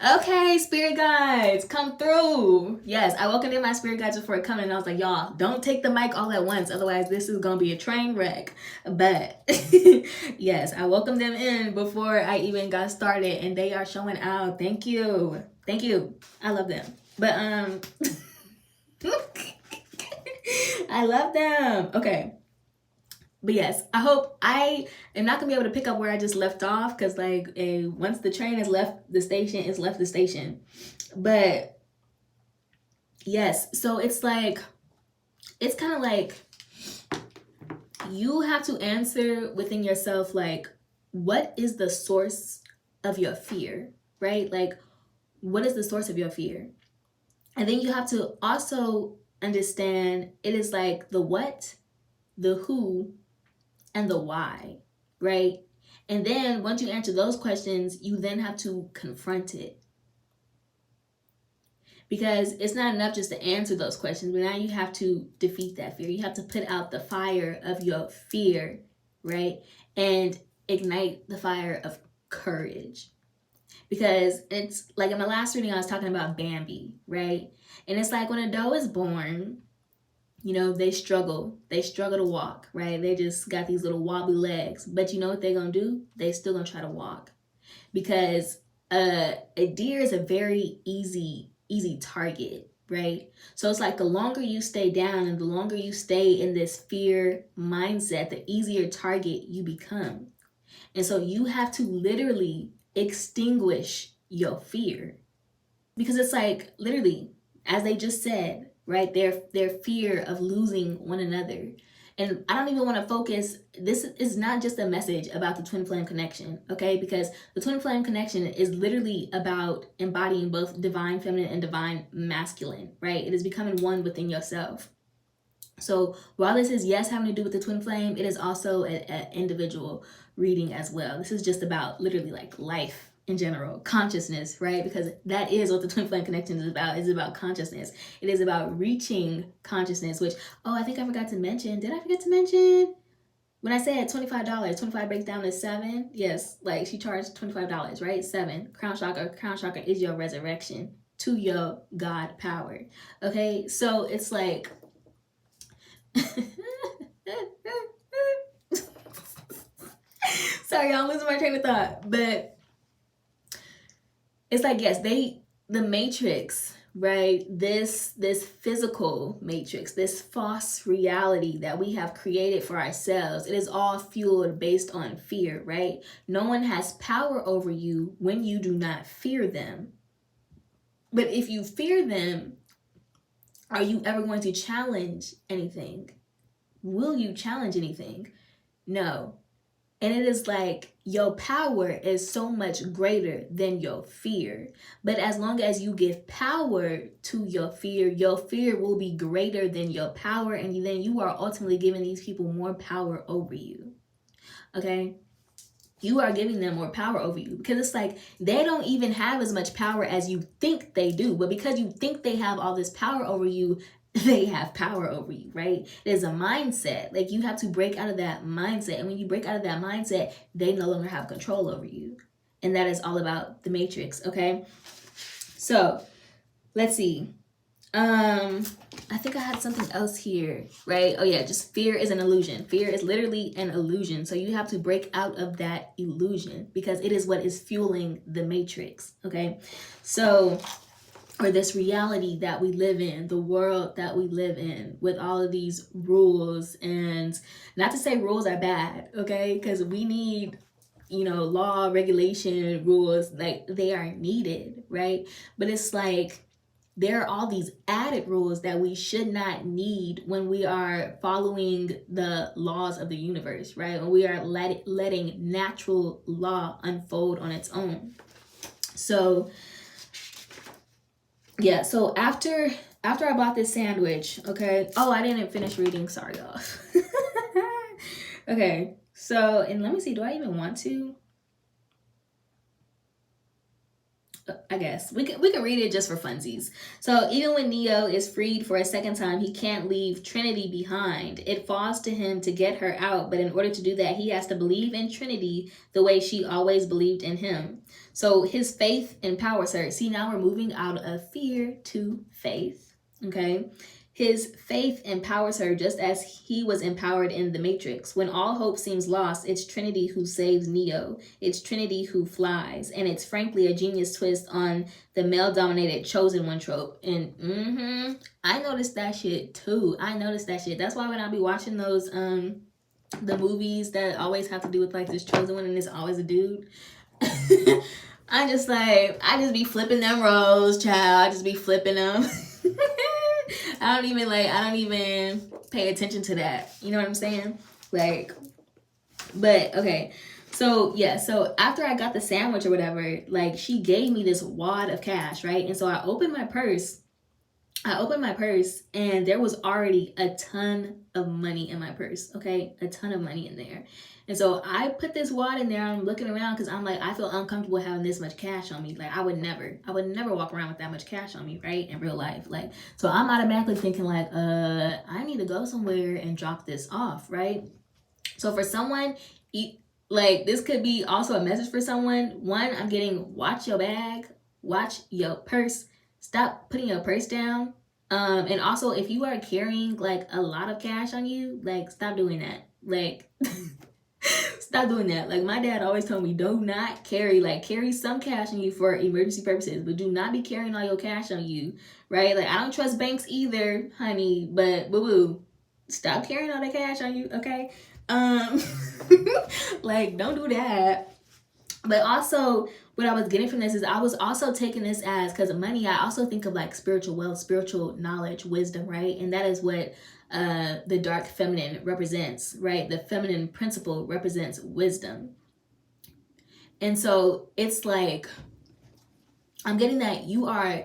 Speaker 1: okay, spirit guides, come through. Yes, I welcomed in my spirit guides before coming, and I was like, y'all, don't take the mic all at once, otherwise this is gonna be a train wreck. But yes, I welcomed them in before I even got started, and they are showing out. Thank you, I love them. But I love them. Okay. But yes, I hope I am not gonna be able to pick up where I just left off, because like once the train has left the station, it's left the station. But yes, so it's like it's kind of like you have to answer within yourself, like, what is the source of your fear, right? Like, what is the source of your fear? And then you have to also understand it is like the what, the who, and the why, right? And then once you answer those questions, you then have to confront it. Because it's not enough just to answer those questions, but now you have to defeat that fear. You have to put out the fire of your fear, right? And ignite the fire of courage. Because it's like in my last reading, I was talking about Bambi, right? And it's like when a doe is born, you know, they struggle to walk, right? They just got these little wobbly legs. But you know what they're gonna do? They still gonna try to walk. Because a deer is a very easy target, right? So it's like the longer you stay down and the longer you stay in this fear mindset, the easier target you become. And so you have to literally extinguish your fear. Because it's like literally, as they just said, right? Their fear of losing one another. And I don't even want to focus, this is not just a message about the twin flame connection, okay? Because the twin flame connection is literally about embodying both divine feminine and divine masculine, right? It is becoming one within yourself. So while this is, yes, having to do with the twin flame, it is also an individual reading as well. This is just about literally like life in general, consciousness, right? Because that is what the twin flame connection is about. It's about consciousness. It is about reaching consciousness, which, oh, I think I forgot to mention. Did I forget to mention? When I said $25, 25 breaks down to 7. Yes, like she charged $25, right? 7. Crown chakra is your resurrection to your God power. Okay, so it's like sorry, I'm losing my train of thought. But it's like, yes, the Matrix, right? This physical matrix, this false reality that we have created for ourselves, it is all fueled based on fear, right? No one has power over you when you do not fear them. But if you fear them, are you ever going to challenge anything? Will you challenge anything? No. And it is like your power is so much greater than your fear. But as long as you give power to your fear will be greater than your power. And then you are ultimately giving these people more power over you. Okay? You are giving them more power over you, because it's like they don't even have as much power as you think they do. But because you think they have all this power over you, they have power over you, right? It is a mindset. Like, you have to break out of that mindset. And when you break out of that mindset, they no longer have control over you. And that is all about the matrix, okay? So, let's see. I think I had something else here, right? Oh yeah, just fear is an illusion. Fear is literally an illusion. So you have to break out of that illusion, because it is what is fueling the matrix, okay? So, or this reality that we live in, the world that we live in, with all of these rules. And not to say rules are bad, okay? Because we need, law, regulation, rules, like they are needed, right? But it's like, there are all these added rules that we should not need when we are following the laws of the universe, right? When we are letting natural law unfold on its own. So, yeah, so after I bought this sandwich, okay. Oh, I didn't finish reading. Sorry, y'all. Okay, so, and let me see, do I even want to? I guess we could read it just for funsies. So, even when Neo is freed for a second time, he can't leave Trinity behind. It falls to him to get her out, but in order to do that, he has to believe in Trinity the way she always believed in him. So his faith empowers her. See, now we're moving out of fear to faith. Okay. His faith empowers her just as he was empowered in the Matrix. When all hope seems lost, it's Trinity who saves Neo. It's Trinity who flies. And it's frankly a genius twist on the male-dominated chosen one trope. And I noticed that shit too. That's why when I be watching those the movies that always have to do with like this chosen one and it's always a dude, I just be flipping them roles, child. I just be flipping them. I don't even pay attention to that. You know what I'm saying? Like, but okay. So yeah, so after I got the sandwich or whatever, like, she gave me this wad of cash, right? And so I opened my purse and there was already a ton of money in my purse, okay? A ton of money in there. And so I put this wad in there. I'm looking around because I'm like, I feel uncomfortable having this much cash on me. Like, I would never walk around with that much cash on me, right? In real life. Like, so I'm automatically thinking like, I need to go somewhere and drop this off, right? So for someone, like, this could be also a message for someone. One, I'm getting, watch your bag, watch your purse, stop putting your purse down. And also, if you are carrying like a lot of cash on you, like, stop doing that. Like, stop doing that. Like, my dad always told me, do not carry some cash on you for emergency purposes, but do not be carrying all your cash on you, right? Like, I don't trust banks either, honey, but boo-boo, stop carrying all that cash on you, okay? Like, don't do that. But also, what I was getting from this is I was also taking this as, because of money, I also think of like spiritual wealth, spiritual knowledge, wisdom, right? And that is what the dark feminine represents, right? The feminine principle represents wisdom. And so it's like, I'm getting that you are,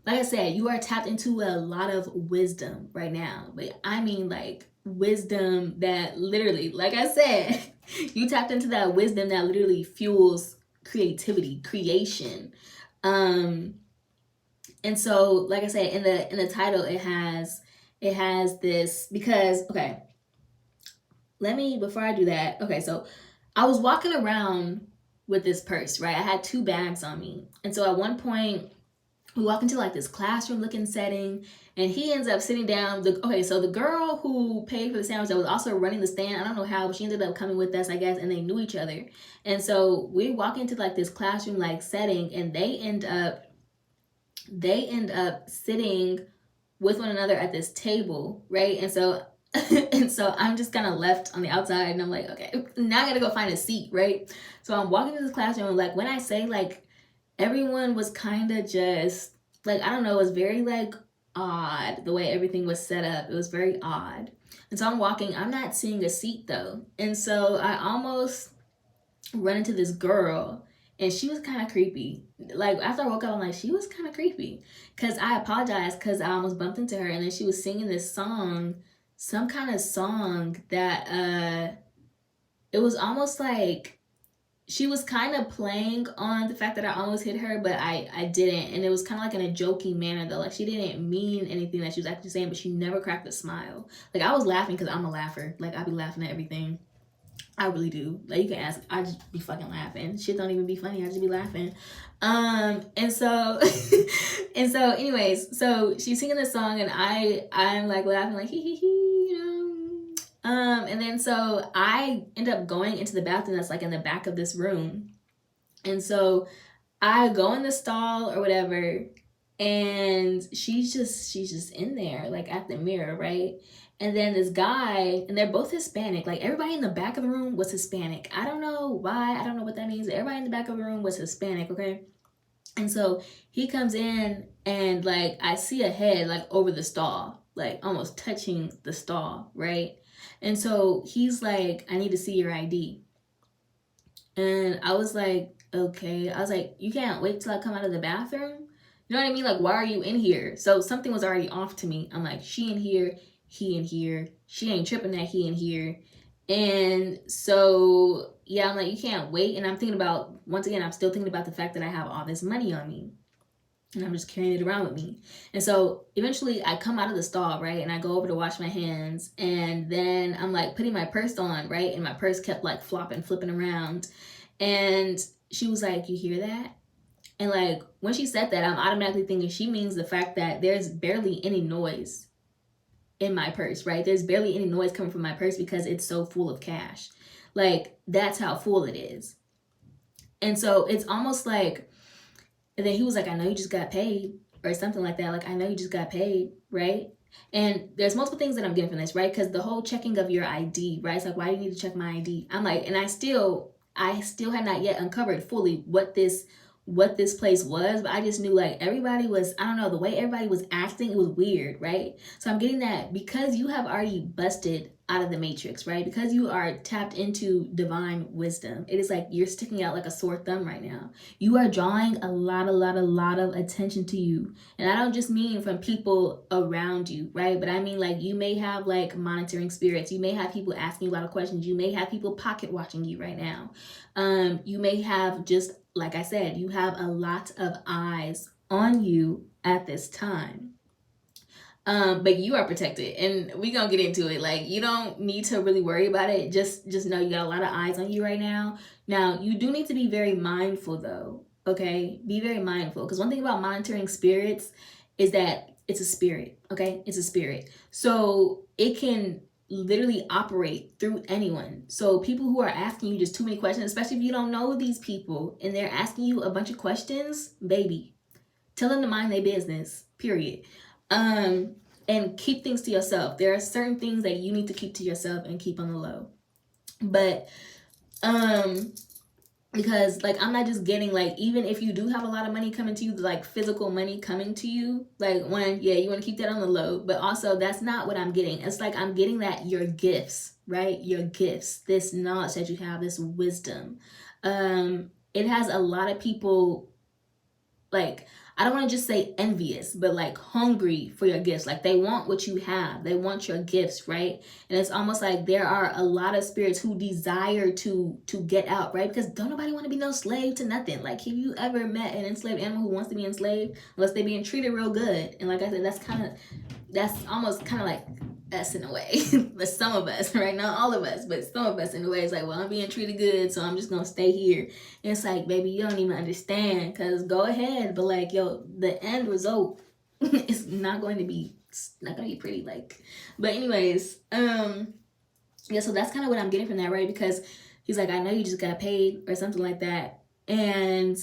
Speaker 1: like I said, you are tapped into a lot of wisdom right now. But I mean, like, wisdom that literally, like I said, you tapped into that wisdom that literally fuels creativity, creation. And so, like I said, in the title, it has this, because, okay, before I do that, okay, so I was walking around with this purse, right? I had 2 bags on me. And so at one point, we walk into like this classroom looking setting, and he ends up sitting down. So the girl who paid for the sandwich that was also running the stand, I don't know how, but she ended up coming with us, I guess, and they knew each other. And so we walk into like this classroom like setting, and they end up they end up sitting with one another at this table, right? And so and so I'm just kind of left on the outside, and I'm like, okay, now I gotta go find a seat, right? So I'm walking to this classroom, and like when I say like everyone was kind of just like, I don't know, it was very like odd the way everything was set up. It was very odd. And so I'm walking, I'm not seeing a seat though. And so I almost run into this girl, and she was kind of creepy. Like after I woke up, I'm like, she was kind of creepy. Cause I apologized because I almost bumped into her, and then she was singing this song, some kind of song that it was almost like she was kind of playing on the fact that I almost hit her, but I didn't. And it was kind of like in a joking manner though. Like she didn't mean anything that she was actually saying, but she never cracked a smile. Like I was laughing because I'm a laugher. Like I be laughing at everything. I really do. Like you can ask, I just be fucking laughing. Shit don't even be funny. I just be laughing. And so and so anyways, so she's singing this song, and I'm like laughing like hee hee hee, you know. And then so I end up going into the bathroom that's like in the back of this room. And so I go in the stall or whatever, and she's just in there like at the mirror, right? And then this guy, and they're both Hispanic. Like everybody in the back of the room was Hispanic. I don't know why. I don't know what that means. Everybody in the back of the room was Hispanic, okay? And so he comes in, and like I see a head like over the stall, like almost touching the stall, right? And so he's like, I need to see your ID. And I was like, okay. I was like, you can't wait till I come out of the bathroom? You know what I mean? Like, why are you in here? So something was already off to me. I'm like, she in here, he in here. She ain't tripping that he in here. And so, yeah, I'm like, you can't wait. And I'm thinking about, once again, I'm still thinking about the fact that I have all this money on me. And I'm just carrying it around with me. And so eventually I come out of the stall, right? And I go over to wash my hands. And then I'm like putting my purse on, right? And my purse kept like flopping, flipping around. And she was like, you hear that? And like when she said that, I'm automatically thinking she means the fact that there's barely any noise in my purse, right? There's barely any noise coming from my purse because it's so full of cash. Like that's how full it is. And so it's almost like, and then he was like, I know you just got paid, or something like that. Like, I know you just got paid, right? And there's multiple things that I'm getting from this, right? Because the whole checking of your ID, right? It's like, why do you need to check my ID? I'm like, and I still had not yet uncovered fully what this place was, but I just knew like everybody was, I don't know, the way everybody was acting, it was weird, right? So I'm getting that because you have already busted out of the matrix, right? Because you are tapped into divine wisdom. It is like you're sticking out like a sore thumb right now. You are drawing a lot of attention to you. And I don't just mean from people around you, right? But I mean like you may have like monitoring spirits. You may have people asking you a lot of questions. You may have people pocket watching you right now. You may have just, like I said, you have a lot of eyes on you at this time. But you are protected, and we gonna get into it. Like you don't need to really worry about it. Just know you got a lot of eyes on you right now. Now you do need to be very mindful though. Okay, be very mindful, because one thing about monitoring spirits is that it's a spirit. Okay, it's a spirit, so it can literally operate through anyone. So people who are asking you just too many questions, especially if you don't know these people and they're asking you a bunch of questions, baby, tell them to mind their business. Period. And keep things to yourself. There are certain things that you need to keep to yourself and keep on the low. But because like I'm not just getting like, even if you do have a lot of money coming to you, like physical money coming to you, like one, yeah, you want to keep that on the low, but also that's not what I'm getting. It's like I'm getting that your gifts, right? Your gifts, this knowledge that you have, this wisdom, it has a lot of people, like, I don't want to just say envious, but like hungry for your gifts. Like they want what you have. They want your gifts, right? And it's almost like there are a lot of spirits who desire to get out, right? Because don't nobody want to be no slave to nothing. Like, have you ever met an enslaved animal who wants to be enslaved unless they're being treated real good? And like I said, that's almost kind of like us in a way. But some of us, right? Not all of us, but some of us in a way, it's like, well, I'm being treated good, so I'm just gonna stay here. And it's like, baby, you don't even understand, because go ahead, but like, yo, the end result is not going to be pretty, like. But anyways, yeah, so that's kind of what I'm getting from that, right? Because he's like, I know you just got paid or something like that. And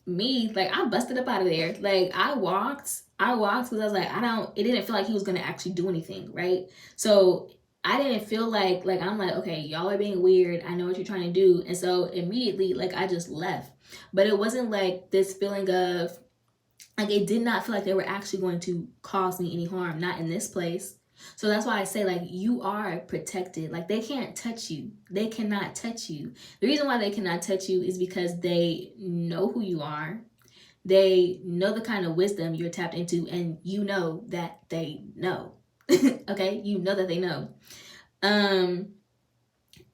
Speaker 1: me, like, I busted up out of there. Like, I walked because I was like, it didn't feel like he was going to actually do anything, right? So I didn't feel like I'm like, okay, y'all are being weird. I know what you're trying to do. And so immediately, like, I just left. But it wasn't like this feeling of, like, it did not feel like they were actually going to cause me any harm, not in this place. So that's why I say, like, you are protected. Like, they can't touch you. They cannot touch you. The reason why they cannot touch you is because they know who you are. They know the kind of wisdom you're tapped into, and you know that they know. Okay? You know that they know.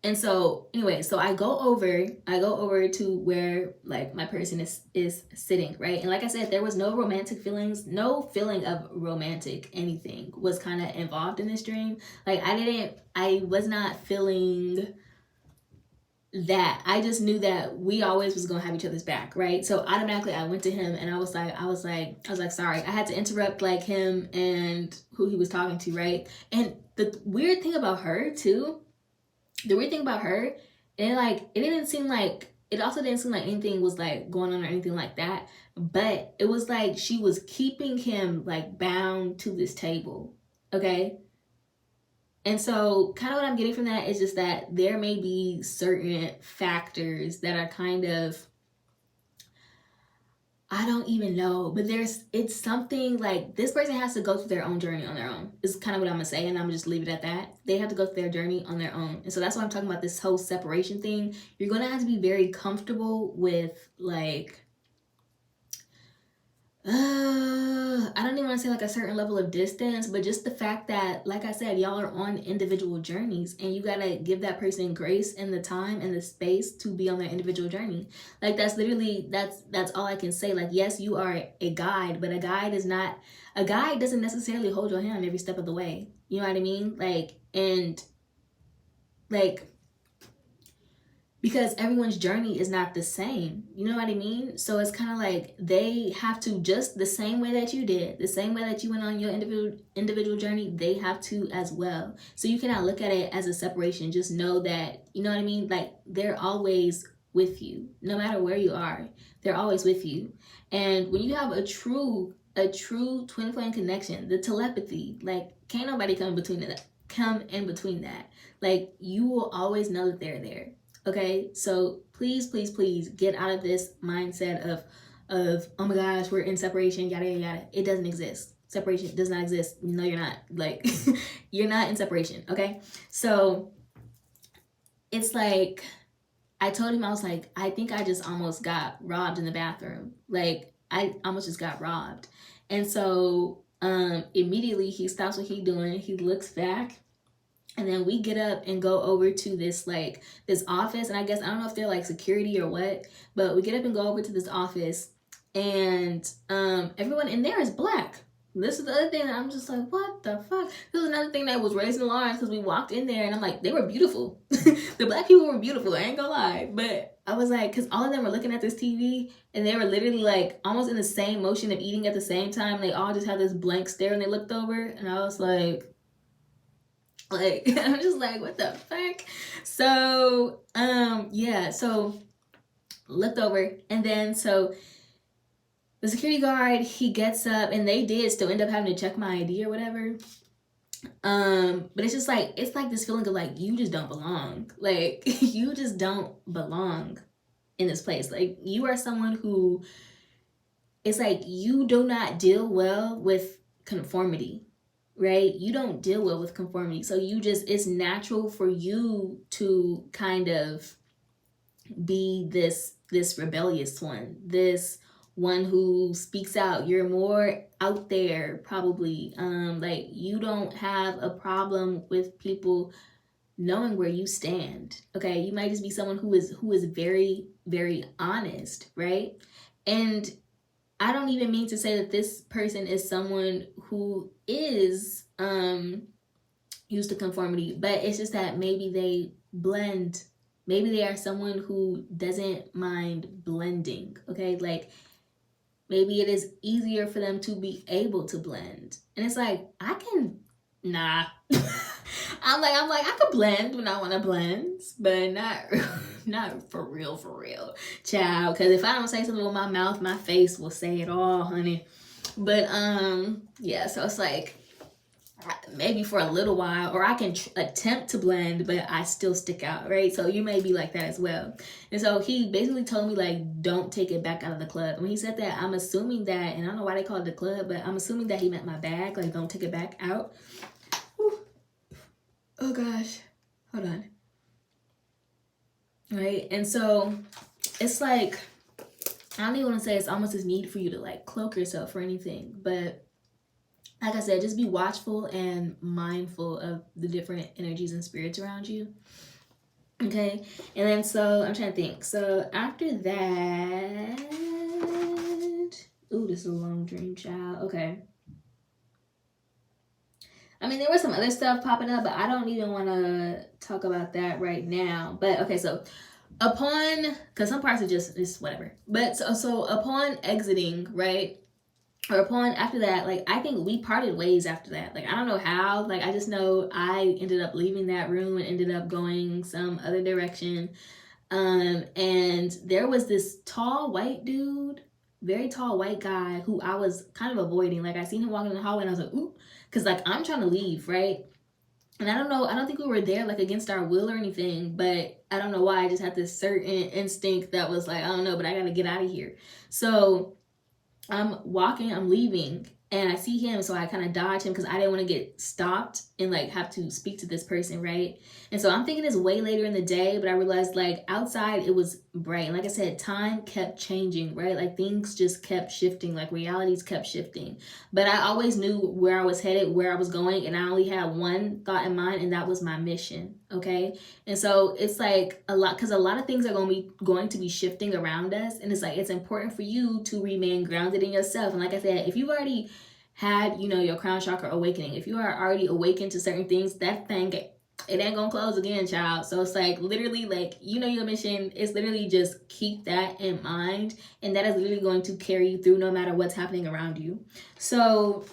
Speaker 1: And so anyway, so I go over to where, like, my person is sitting, right? And like I said, there was no romantic feelings, no feeling of romantic anything was kind of involved in this dream. Like, I was not feeling that. I just knew that we always was gonna have each other's back, right? So automatically I went to him and I was like, sorry. I had to interrupt, like, him and who he was talking to, right? And the weird thing about her too, and, like, it also didn't seem like anything was, like, going on or anything like that, but it was like she was keeping him, like, bound to this table, okay? And so kind of what I'm getting from that is just that there may be certain factors that are kind of, I don't even know, but it's something like this person has to go through their own journey on their own, is kind of what I'm gonna say, and I'm gonna just leave it at that. They have to go through their journey on their own. And so that's why I'm talking about this whole separation thing. You're gonna have to be very comfortable with, like, I don't even want to say, like, a certain level of distance, but just the fact that, like I said, y'all are on individual journeys, and you gotta give that person grace and the time and the space to be on their individual journey. Like, that's literally, that's all I can say. Like, yes, you are a guide, but a guide doesn't necessarily hold your hand every step of the way. You know what I mean? Like, and, like, because everyone's journey is not the same. You know what I mean? So it's kind of like they have to, just the same way that you did, the same way that you went on your individual journey, they have to as well. So you cannot look at it as a separation. Just know that, you know what I mean? Like, they're always with you. No matter where you are, they're always with you. And when you have a true twin flame connection, the telepathy, like, can't nobody come in between that. Like, you will always know that they're there. Okay, so please, please, please get out of this mindset of oh my gosh, we're in separation, yada yada yada. It doesn't exist. Separation does not exist. No, you're not. Like, you're not in separation. Okay, so it's like, I told him, I was like, I think I just almost got robbed in the bathroom. Like, I almost just got robbed. And so immediately he stops what he's doing. He looks back. And then we get up and go over to this, like, this office. And I guess, I don't know if they're, like, security or what, but we get up and go over to this office. And everyone in there is black. This is the other thing that I'm just like, what the fuck? This is another thing that was raising alarms, because we walked in there and I'm like, they were beautiful. The black people were beautiful, I ain't gonna lie. But I was like, because all of them were looking at this TV and they were literally, like, almost in the same motion of eating at the same time. They all just had this blank stare and they looked over, and I was like, I'm just like, what the fuck? So yeah, so looked over, and then so the security guard, he gets up, and they did still end up having to check my ID or whatever. But it's just like, it's like this feeling of, like, you just don't belong. Like, you just don't belong in this place. Like, you are someone who, it's like, you do not deal well with conformity. Right? You don't deal well with conformity. So it's natural for you to kind of be this rebellious one, this one who speaks out. You're more out there, probably. Like, you don't have a problem with people knowing where you stand. Okay? You might just be someone who is very, very honest, right? And I don't even mean to say that this person is someone who is used to conformity, but it's just that maybe they blend. Maybe they are someone who doesn't mind blending, okay? Like, maybe it is easier for them to be able to blend. And it's like, I can nah. I'm like, I could blend when I want to blend, but not for real, child. Because if I don't say something with my mouth, my face will say it all, honey. But yeah. So it's like maybe for a little while, or I can attempt to blend, but I still stick out, right? So you may be like that as well. And so he basically told me, like, don't take it back out of the club. When he said that, I'm assuming that, and I don't know why they call it the club, but I'm assuming that he meant my bag, like, don't take it back out. Whew. Oh gosh, hold on. Right? And so it's like, I don't even want to say it's almost this need for you to like cloak yourself or anything, but like I said, just be watchful and mindful of the different energies and spirits around you. Okay. And then so I'm trying to think. So after that, ooh, this is a long dream, child. Okay. I mean, there was some other stuff popping up, but I don't even want to talk about that right now. But okay, so upon, because some parts are just whatever. But so upon exiting, right? Or upon after that, like, I think we parted ways after that. Like, I don't know how. Like, I just know I ended up leaving that room and ended up going some other direction. And there was this tall white dude, very tall white guy who I was kind of avoiding. Like, I seen him walking in the hallway and I was like, ooh, because like I'm trying to leave, right? And I don't know, I don't think we were there like against our will or anything, but I don't know why. I just had this certain instinct that was like, I don't know, but I gotta get out of here. So I'm walking, I'm leaving, and I see him, so I kind of dodge him because I didn't want to get stopped and like have to speak to this person, right? And so I'm thinking it's way later in the day, but I realized like outside it was bright. And like I said, time kept changing, right? Like things just kept shifting, like realities kept shifting. But I always knew where I was headed, where I was going, and I only had one thought in mind, and that was my mission, okay? And so it's like a lot, because a lot of things are going to be shifting around us, and it's like it's important for you to remain grounded in yourself. And like I said, if you've already had, you know, your crown chakra awakening, if you are already awakened to certain things, that thing, it ain't gonna close again, child. So it's like literally, like, you know, your mission is literally just keep that in mind, and that is literally going to carry you through no matter what's happening around you. So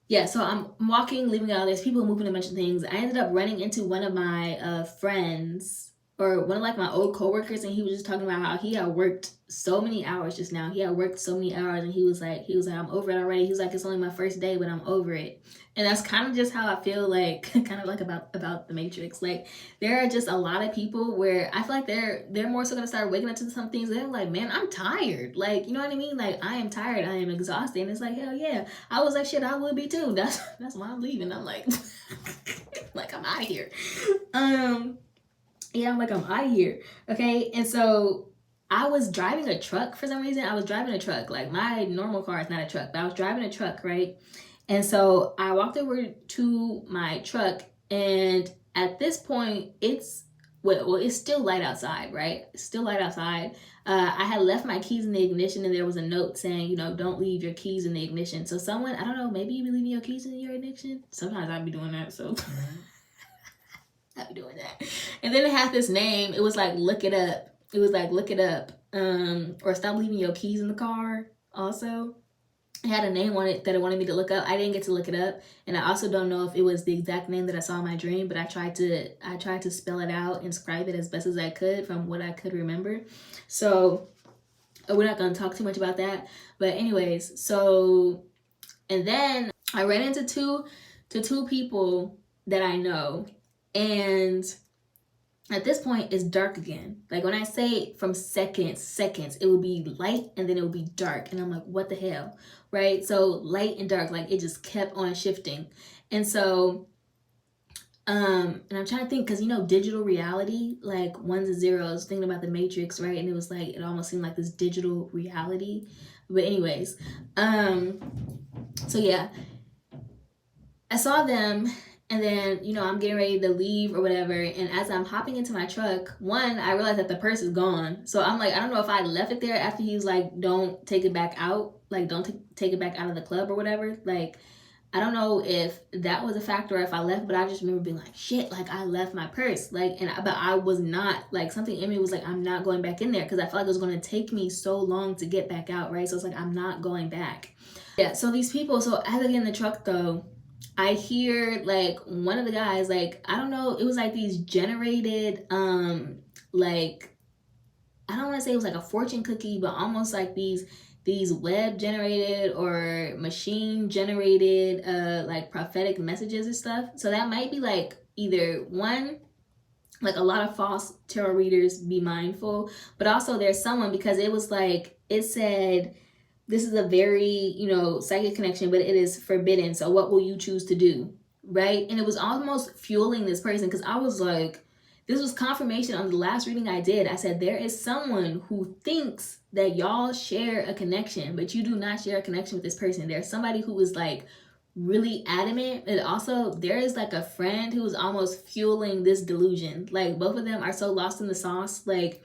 Speaker 1: yeah, so I'm walking, leaving out. There's people moving a bunch of things. I ended up running into one of my friends, or one of like my old coworkers, and he was just talking about how he had worked so many hours just now. He had worked so many hours, and he was like, I'm over it already. He was like, it's only my first day, but I'm over it. And that's kind of just how I feel, like kind of like about the Matrix. Like there are just a lot of people where I feel like they're more so gonna start waking up to some things. They're like, man, I'm tired. Like, you know what I mean? Like, I am tired. I am exhausted. And it's like, hell yeah. I was like, shit, I would be too. That's why I'm leaving. I'm like, like I'm out of here. Yeah, I'm like, I'm out of here. Okay. And so I was driving a truck for some reason. I was driving a truck. Like my normal car is not a truck, but I was driving a truck, right? And so I walked over to my truck, and at this point, it's still light outside, right? It's still light outside. I had left my keys in the ignition, and there was a note saying, you know, don't leave your keys in the ignition. So someone, I don't know, maybe you be leaving your keys in your ignition. Sometimes I'd be doing that, so I'd be doing that. And then it had this name. It was like, look it up. It was like, look it up, or stop leaving your keys in the car. Also, it had a name on it that it wanted me to look up. I didn't get to look it up, and I also don't know if it was the exact name that I saw in my dream, but I tried to spell it out and scribe it as best as I could from what I could remember. So we're not going to talk too much about that, but anyways, so, and then I ran into two people that I know, and at this point it's dark again. Like when I say from seconds, it would be light and then it would be dark, and I'm like, what the hell, right? So light and dark, like it just kept on shifting. And so and I'm trying to think, because you know, digital reality, like ones and zeros, thinking about the Matrix, right? And it was like, it almost seemed like this digital reality. But anyways, so yeah, I saw them, and then, you know, I'm getting ready to leave or whatever. And as I'm hopping into my truck, one, I realized that the purse is gone. So I'm like, I don't know if I left it there after he was like, don't take it back out. Like, don't take it back out of the club or whatever. Like, I don't know if that was a factor or if I left, but I just remember being like, shit, like I left my purse. Like, but I was not, like, something in me was like, I'm not going back in there, because I felt like it was going to take me so long to get back out, right? So it's like, I'm not going back. Yeah, so these people, so as I get in the truck though, I hear like one of the guys, like, I don't know, it was like these generated, like, I don't want to say it was like a fortune cookie, but almost like these web generated or machine generated like prophetic messages and stuff. So that might be like either one, like a lot of false tarot readers, be mindful, but also there's someone, because it was like it said this is a very, psychic connection, but it is forbidden. So what will you choose to do? Right? And it was almost fueling this person, because I was like, this was confirmation on the last reading I did. I said, there is someone who thinks that y'all share a connection, but you do not share a connection with this person. There's somebody who is like really adamant. And also there is like a friend who is almost fueling this delusion. Like both of them are so lost in the sauce. Like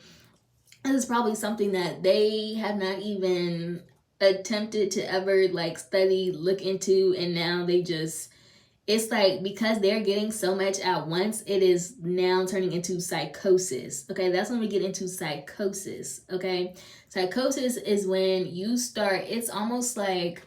Speaker 1: this is probably something that they have not even attempted to ever like study, look into, and now they just, it's like because they're getting so much at once, it is now turning into psychosis. Okay, that's when we get into psychosis. Okay, psychosis is when you start, it's almost like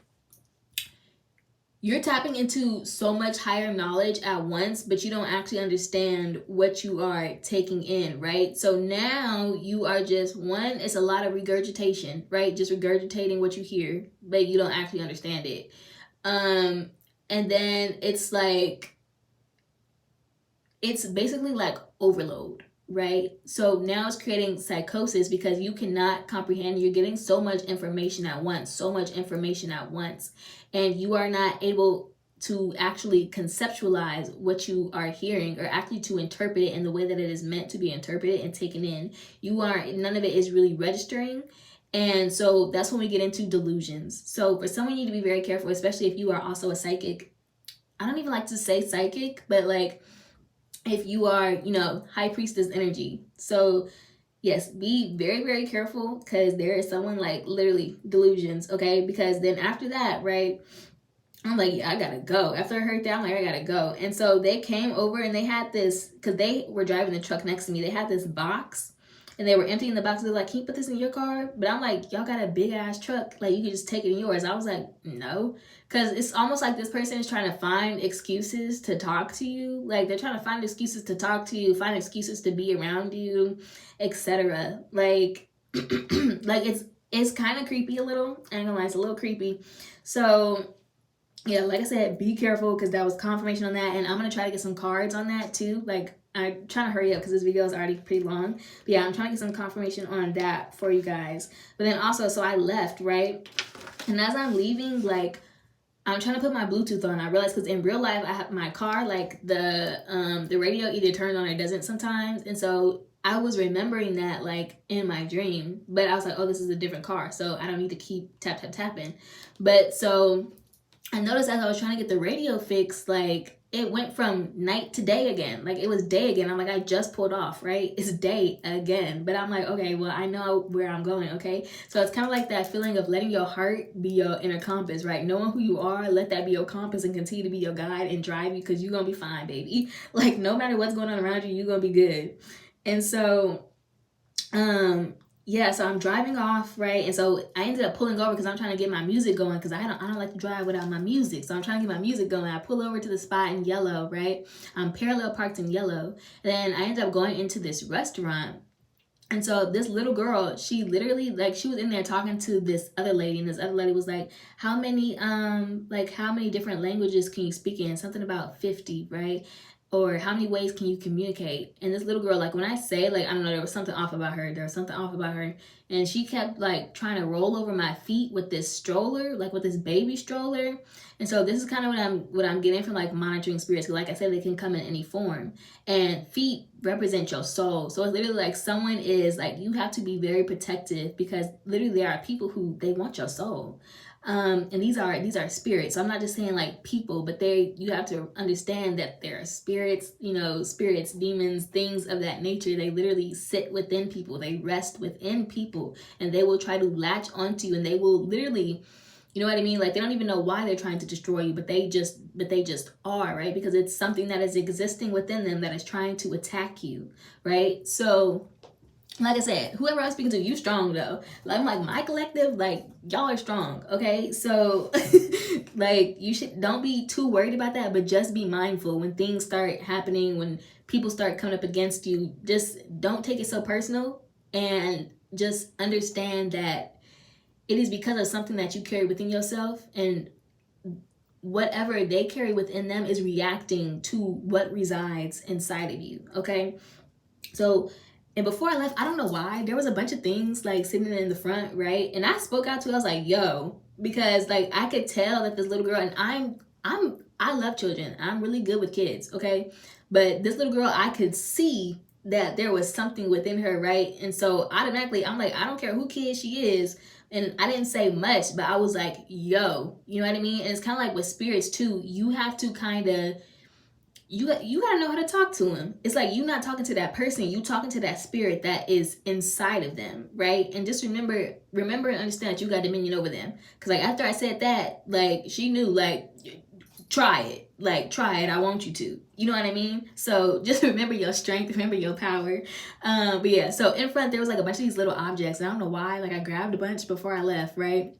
Speaker 1: you're tapping into so much higher knowledge at once, but you don't actually understand what you are taking in, right? So now you are just, one, it's a lot of regurgitation, right? Just regurgitating what you hear, but you don't actually understand it. And then it's like, it's basically like overload, right? So now it's creating psychosis because you cannot comprehend. You're getting so much information at once, and you are not able to actually conceptualize what you are hearing, or actually to interpret it in the way that it is meant to be interpreted and taken in. None of it is really registering. And so that's when we get into delusions. So for someone, you need to be very careful, especially if you are also a psychic. I don't even like to say psychic, but like if you are, high priestess energy. So yes, be very, very careful, because there is someone like literally delusions, okay? Because then after that, right, I'm like, yeah, I gotta go. After I heard that, I'm like, I gotta go. And so they came over and they had this, because they were driving the truck next to me. They had this box and they were emptying the box. They're like, can you put this in your car? But I'm like, y'all got a big ass truck. Like, you can just take it in yours. I was like, no. Because it's almost like this person is trying to find excuses to talk to you. Like, they're trying to find excuses to talk to you, find excuses to be around you, etc. Like, like it's kind of creepy a little. I ain't gonna lie, it's a little creepy. So yeah, like I said, be careful, because that was confirmation on that. And I'm going to try to get some cards on that too. Like, I'm trying to hurry up because this video is already pretty long. But yeah, I'm trying to get some confirmation on that for you guys. But then also, so I left, right? And as I'm leaving, like, I'm trying to put my Bluetooth on. I realized, because in real life, I have my car, like the radio either turns on or doesn't sometimes. And so I was remembering that like in my dream, but I was like, oh, this is a different car, so I don't need to keep tapping. But so I noticed as I was trying to get the radio fixed, like it went from night to day again. Like it was day again. I'm like, I just pulled off, right? It's day again. But I'm like, okay, well, I know where I'm going, okay? So it's kind of like that feeling of letting your heart be your inner compass, right? Knowing who you are, let that be your compass and continue to be your guide and drive you, because you're going to be fine, baby. Like no matter what's going on around you, you're going to be good. And so, yeah, so I'm driving off, right? And so I ended up pulling over because I'm trying to get my music going, because I don't like to drive without my music. So I'm trying to get my music going. I pull over to the spot in yellow, right? I'm parallel parked in yellow. And then I ended up going into this restaurant. And so this little girl, she literally, like, she was in there talking to this other lady, and this other lady was like, how many different languages can you speak in? Something about 50, right? Or how many ways can you communicate? And this little girl, like when I say, like, I don't know, there was something off about her. And she kept like trying to roll over my feet with this stroller, like with this baby stroller. And so this is kind of what I'm getting from like monitoring spirits. Like I said, they can come in any form. And feet represent your soul. So it's literally like someone is like, you have to be very protective, because literally there are people who, they want your soul. And these are spirits. So I'm not just saying like people, but you have to understand that there are spirits, spirits, demons, things of that nature. They literally sit within people. They rest within people, and they will try to latch onto you, and they will literally, you know what I mean? Like they don't even know why they're trying to destroy you, but they just are, right? Because it's something that is existing within them that is trying to attack you, right? So like I said, whoever I'm speaking to, you strong though. Like, I'm like, my collective, like, y'all are strong, okay? So like, you should, don't be too worried about that, but just be mindful when things start happening, when people start coming up against you. Just don't take it so personal, and just understand that it is because of something that you carry within yourself, and whatever they carry within them is reacting to what resides inside of you, okay? So, and before I left, I don't know why, there was a bunch of things like sitting in the front, right? And I spoke out to it. I was like, yo, because like I could tell that this little girl, and I love children. I'm really good with kids, okay? But this little girl, I could see that there was something within her, right? And so automatically I'm like, I don't care who kid she is. And I didn't say much, but I was like, yo, you know what I mean? And it's kind of like with spirits too. You have to kind of, you gotta know how to talk to them. It's like you not talking to that person, you talking to that spirit that is inside of them, right? And just remember and understand that you got dominion over them. Because like after I said that, like she knew, like, try it, I want you to, you know what I mean? So just remember your strength, remember your power. But yeah, so in front there was like a bunch of these little objects, and I don't know why, like I grabbed a bunch before I left, right?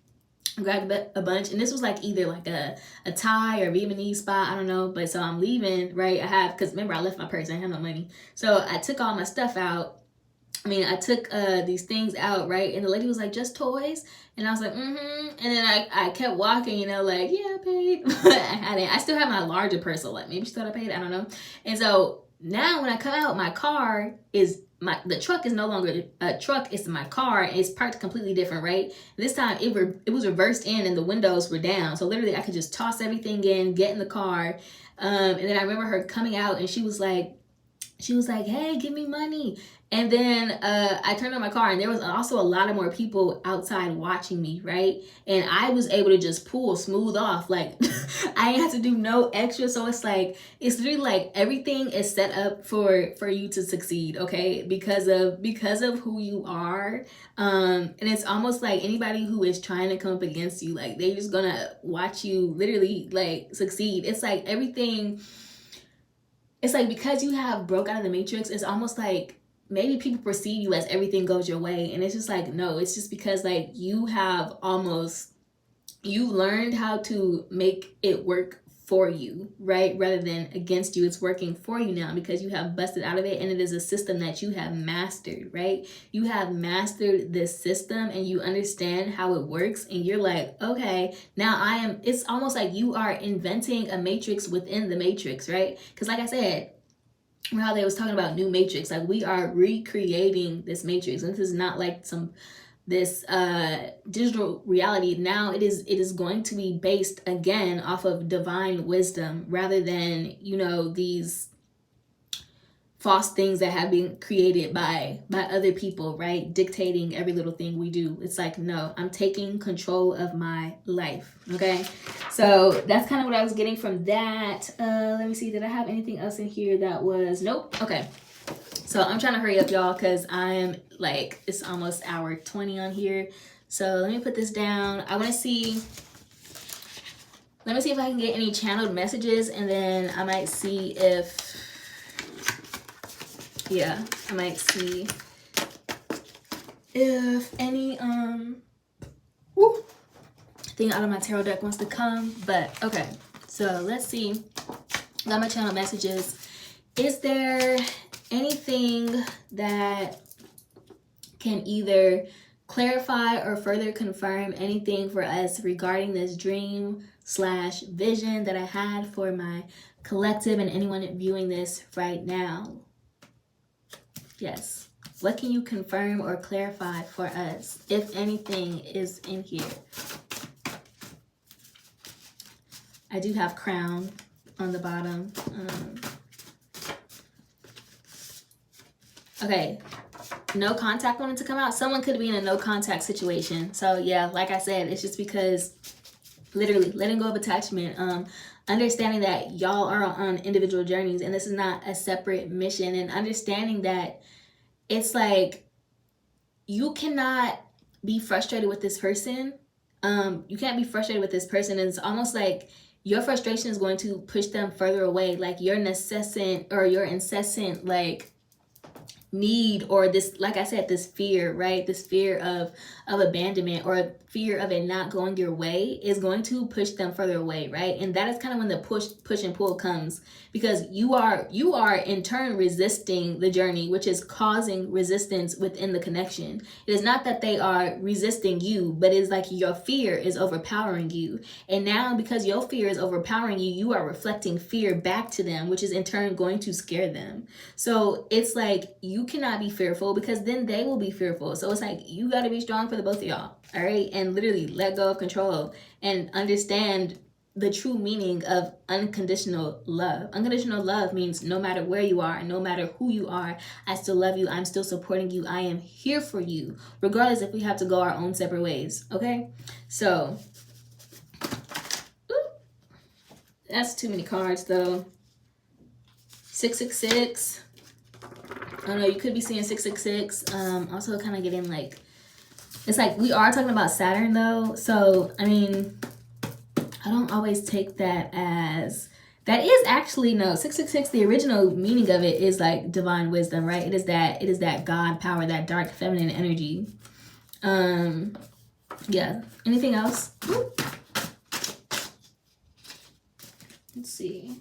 Speaker 1: Grabbed a bunch, and this was like either like a Thai or Vietnamese spot, I don't know. But so I'm leaving, right? Because remember I left my purse, I didn't have no money, so I took all my stuff out. I took these things out, right? And the lady was like, just toys? And I was like, mm-hmm. And then I kept walking, you know, like, yeah, I paid. I still have my larger purse, so like maybe she thought I paid, I don't know. And so now when I come out, my car is the truck is no longer a truck, it's my car. It's parked completely different, right? This time it was reversed in and the windows were down. So literally I could just toss everything in, get in the car. And then I remember her coming out, and she was like, hey, give me money. And then I turned on my car, and there was also a lot of more people outside watching me, right? And I was able to just pull smooth off. Like, I didn't have to do no extra. So it's like, it's really like everything is set up for you to succeed, okay? Because of who you are. And it's almost like anybody who is trying to come up against you, like, they're just gonna watch you literally like succeed. It's like everything. It's like because you have broke out of the matrix, it's almost like maybe people perceive you as everything goes your way. And it's just like, no, it's just because like you learned how to make it work for you, right? Rather than against you. It's working for you now because you have busted out of it, and it is a system that you have mastered, right? You have mastered this system and you understand how it works, and you're like, okay, now it's almost like you are inventing a matrix within the matrix, right? Because like I said, how they was talking about new matrix, like we are recreating this matrix, and this is not like this digital reality. Now it is going to be based again off of divine wisdom, rather than, you know, these false things that have been created by other people, right? Dictating every little thing we do. It's like, no, I'm taking control of my life, okay? So that's kind of what I was getting from that. Let me see, did I have anything else in here that was, nope, okay. So I'm trying to hurry up, y'all, because I'm like, it's almost hour 20 on here. So let me put this down. Let me see if I can get any channeled messages, and then I might see if, yeah, I might see if any thing out of my tarot deck wants to come. But okay, so let's see. Got my channel messages. Is there anything that can either clarify or further confirm anything for us regarding this dream/vision that I had for my collective and anyone viewing this right now? Yes. What can you confirm or clarify for us, if anything is in here? I do have crown on the bottom. Okay. No contact wanted to come out. Someone could be in a no contact situation. So yeah, like I said, it's just because literally letting go of attachment, understanding that y'all are on individual journeys, and this is not a separate mission, and understanding that it's like you cannot be frustrated with this person. You can't be frustrated with this person. And it's almost like your frustration is going to push them further away. Like your incessant like need, or this, like I said, this fear, right? This fear of abandonment, or fear of it not going your way, is going to push them further away, right? And that is kind of when the push and pull comes, because you are in turn resisting the journey, which is causing resistance within the connection. It is not that they are resisting you, but it's like your fear is overpowering you. And now, because your fear is overpowering you, you are reflecting fear back to them, which is in turn going to scare them. So it's like, you cannot be fearful, because then they will be fearful. So it's like, you got to be strong for the both of y'all, all right? And literally let go of control and understand the true meaning of unconditional love. Unconditional love means no matter where you are, no matter who you are, I still love you. I'm still supporting you. I am here for you, regardless if we have to go our own separate ways, okay? So, that's too many cards though. 666. I don't know, you could be seeing 666. Also kind of getting like, it's like we are talking about Saturn though. So, I mean, I don't always take that as, that is actually, no, 666, the original meaning of it is like divine wisdom, right? It is that God power, that dark feminine energy. Yeah. Anything else? Let's see.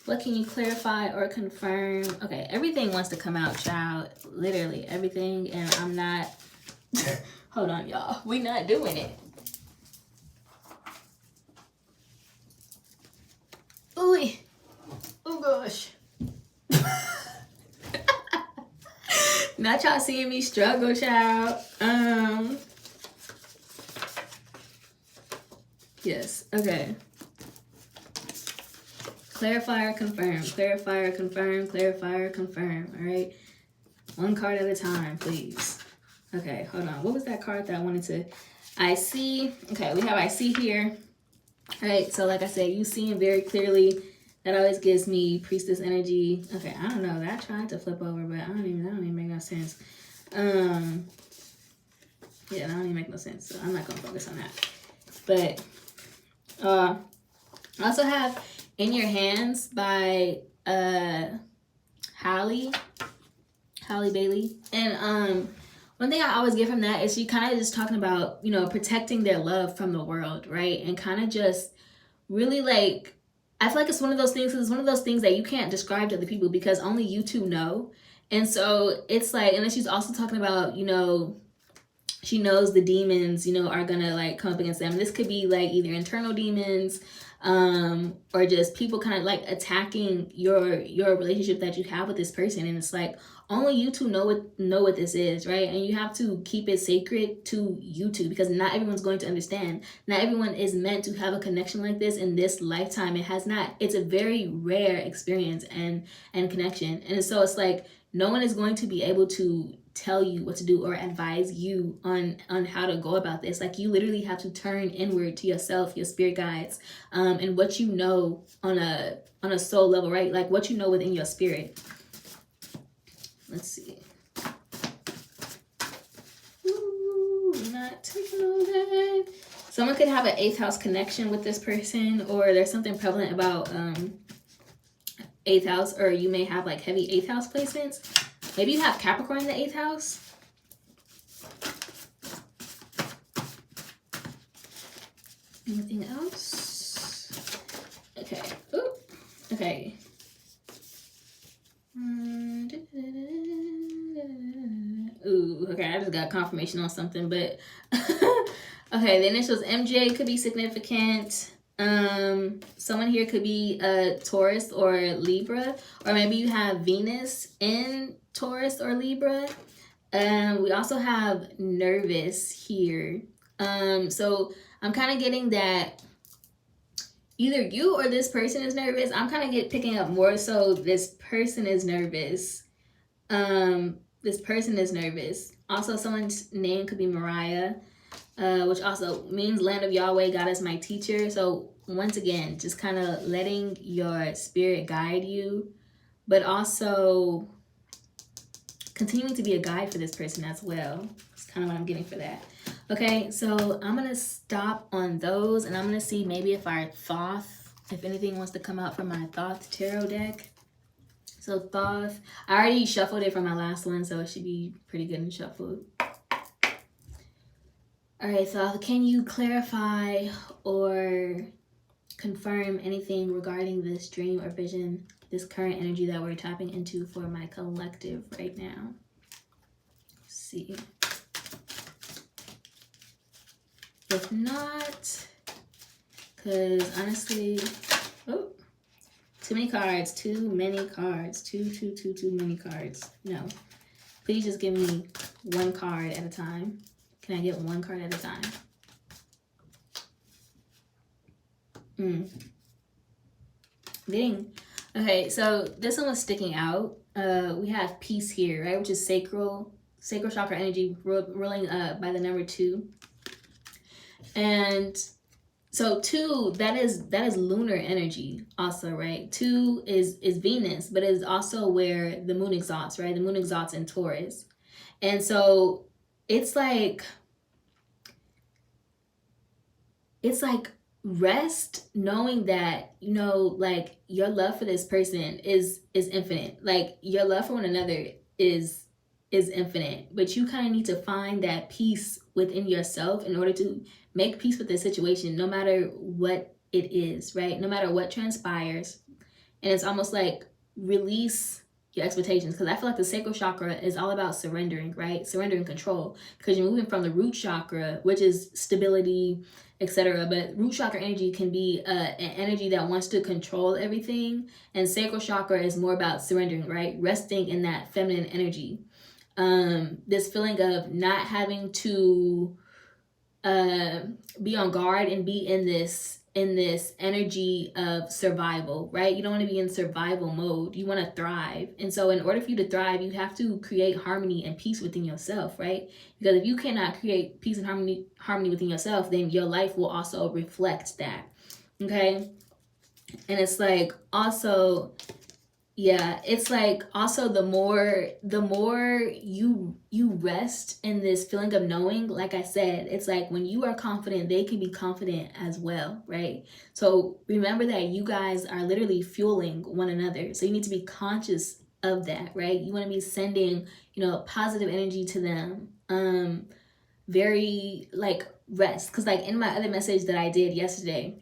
Speaker 1: What can you clarify or confirm? Okay, everything wants to come out, child. Literally everything, and I'm not. Hold on, y'all. We not doing it. Ooh. Oh gosh. Not y'all seeing me struggle, child. Yes. Okay. Clarify or confirm. Clarify or confirm. Clarify or confirm. All right. One card at a time, please. Okay, hold on. What was that card that I wanted to? I see. Okay, we have I see here. All right. So like I said, you seeing very clearly. That always gives me priestess energy. Okay, I don't know. That tried to flip over, but that don't even make no sense. Yeah, that don't even make no sense. So I'm not gonna focus on that. But I also have In Your Hands by Halle Bailey. And one thing I always get from that is she kind of just talking about, you know, protecting their love from the world, right? And kind of just really like, I feel like it's one of those things, it's one of those things that you can't describe to other people because only you two know. And so it's like, and then she's also talking about, you know, she knows the demons, you know, are gonna like come up against them. This could be like either internal demons, or just people kind of like attacking your relationship that you have with this person. And it's like, only you two know what this is, right? And you have to keep it sacred to you two, because not everyone's going to understand. Not everyone is meant to have a connection like this in this lifetime. It has not. It's a very rare experience and connection. And so it's like, no one is going to be able to tell you what to do or advise you on how to go about this. Like, you literally have to turn inward to yourself, your spirit guides, and what you know on a soul level, right? Like what you know within your spirit. Let's see. Ooh, not taking all that. Someone could have an 8th house connection with this person, or there's something prevalent about 8th house, or you may have like heavy 8th house placements. Maybe you have Capricorn in the 8th house. Anything else? Okay. Ooh. Okay. Ooh, okay, I just got confirmation on something, but okay, the initials MJ could be significant. Someone here could be a Taurus or Libra, or maybe you have Venus in Taurus or Libra. We also have nervous here. So I'm kind of getting that either you or this person is nervous. I'm kind of picking up more so this person is nervous. This person is nervous. Also, someone's name could be Mariah, which also means land of Yahweh, God is my teacher. So once again, just kind of letting your spirit guide you, but also continuing to be a guide for this person as well. That's kind of what I'm getting for that. Okay, so I'm going to stop on those, and I'm going to see maybe if our Thoth, if anything wants to come out from my Thoth tarot deck. So Thoth, I already shuffled it from my last one, so it should be pretty good and shuffled. All right, Thoth, can you clarify or confirm anything regarding this dream or vision, this current energy that we're tapping into for my collective right now? Let's see. If not, because honestly, oh, too many cards, too many cards, too many cards. No, please just give me one card at a time. Can I get one card at a time? Dang. Okay, so this one was sticking out. We have peace here, right, which is sacral chakra energy, ruling by the number 2. And so 2, that is lunar energy also, right? 2 is Venus, but it is also where the moon exalts, right? The moon exalts in Taurus. And so it's like rest, knowing that, you know, like your love for this person is infinite. Like your love for one another is infinite, but you kind of need to find that peace within yourself in order to make peace with the situation, no matter what it is, right? No matter what transpires. And it's almost like release your expectations, because I feel like the sacral chakra is all about surrendering, right? Surrendering control, because you're moving from the root chakra, which is stability, etc. But root chakra energy can be an energy that wants to control everything, and sacral chakra is more about surrendering, right? Resting in that feminine energy. This feeling of not having to be on guard and be in this energy of survival, right? You don't want to be in survival mode. You want to thrive. And so in order for you to thrive, you have to create harmony and peace within yourself, right? Because if you cannot create peace and harmony within yourself, then your life will also reflect that. Okay? And it's like also, yeah, it's like also the more you rest in this feeling of knowing, like I said, it's like when you are confident, they can be confident as well, right? So remember that you guys are literally fueling one another. So you need to be conscious of that, right? You want to be sending, you know, positive energy to them. Very like rest. Because like in my other message that I did yesterday,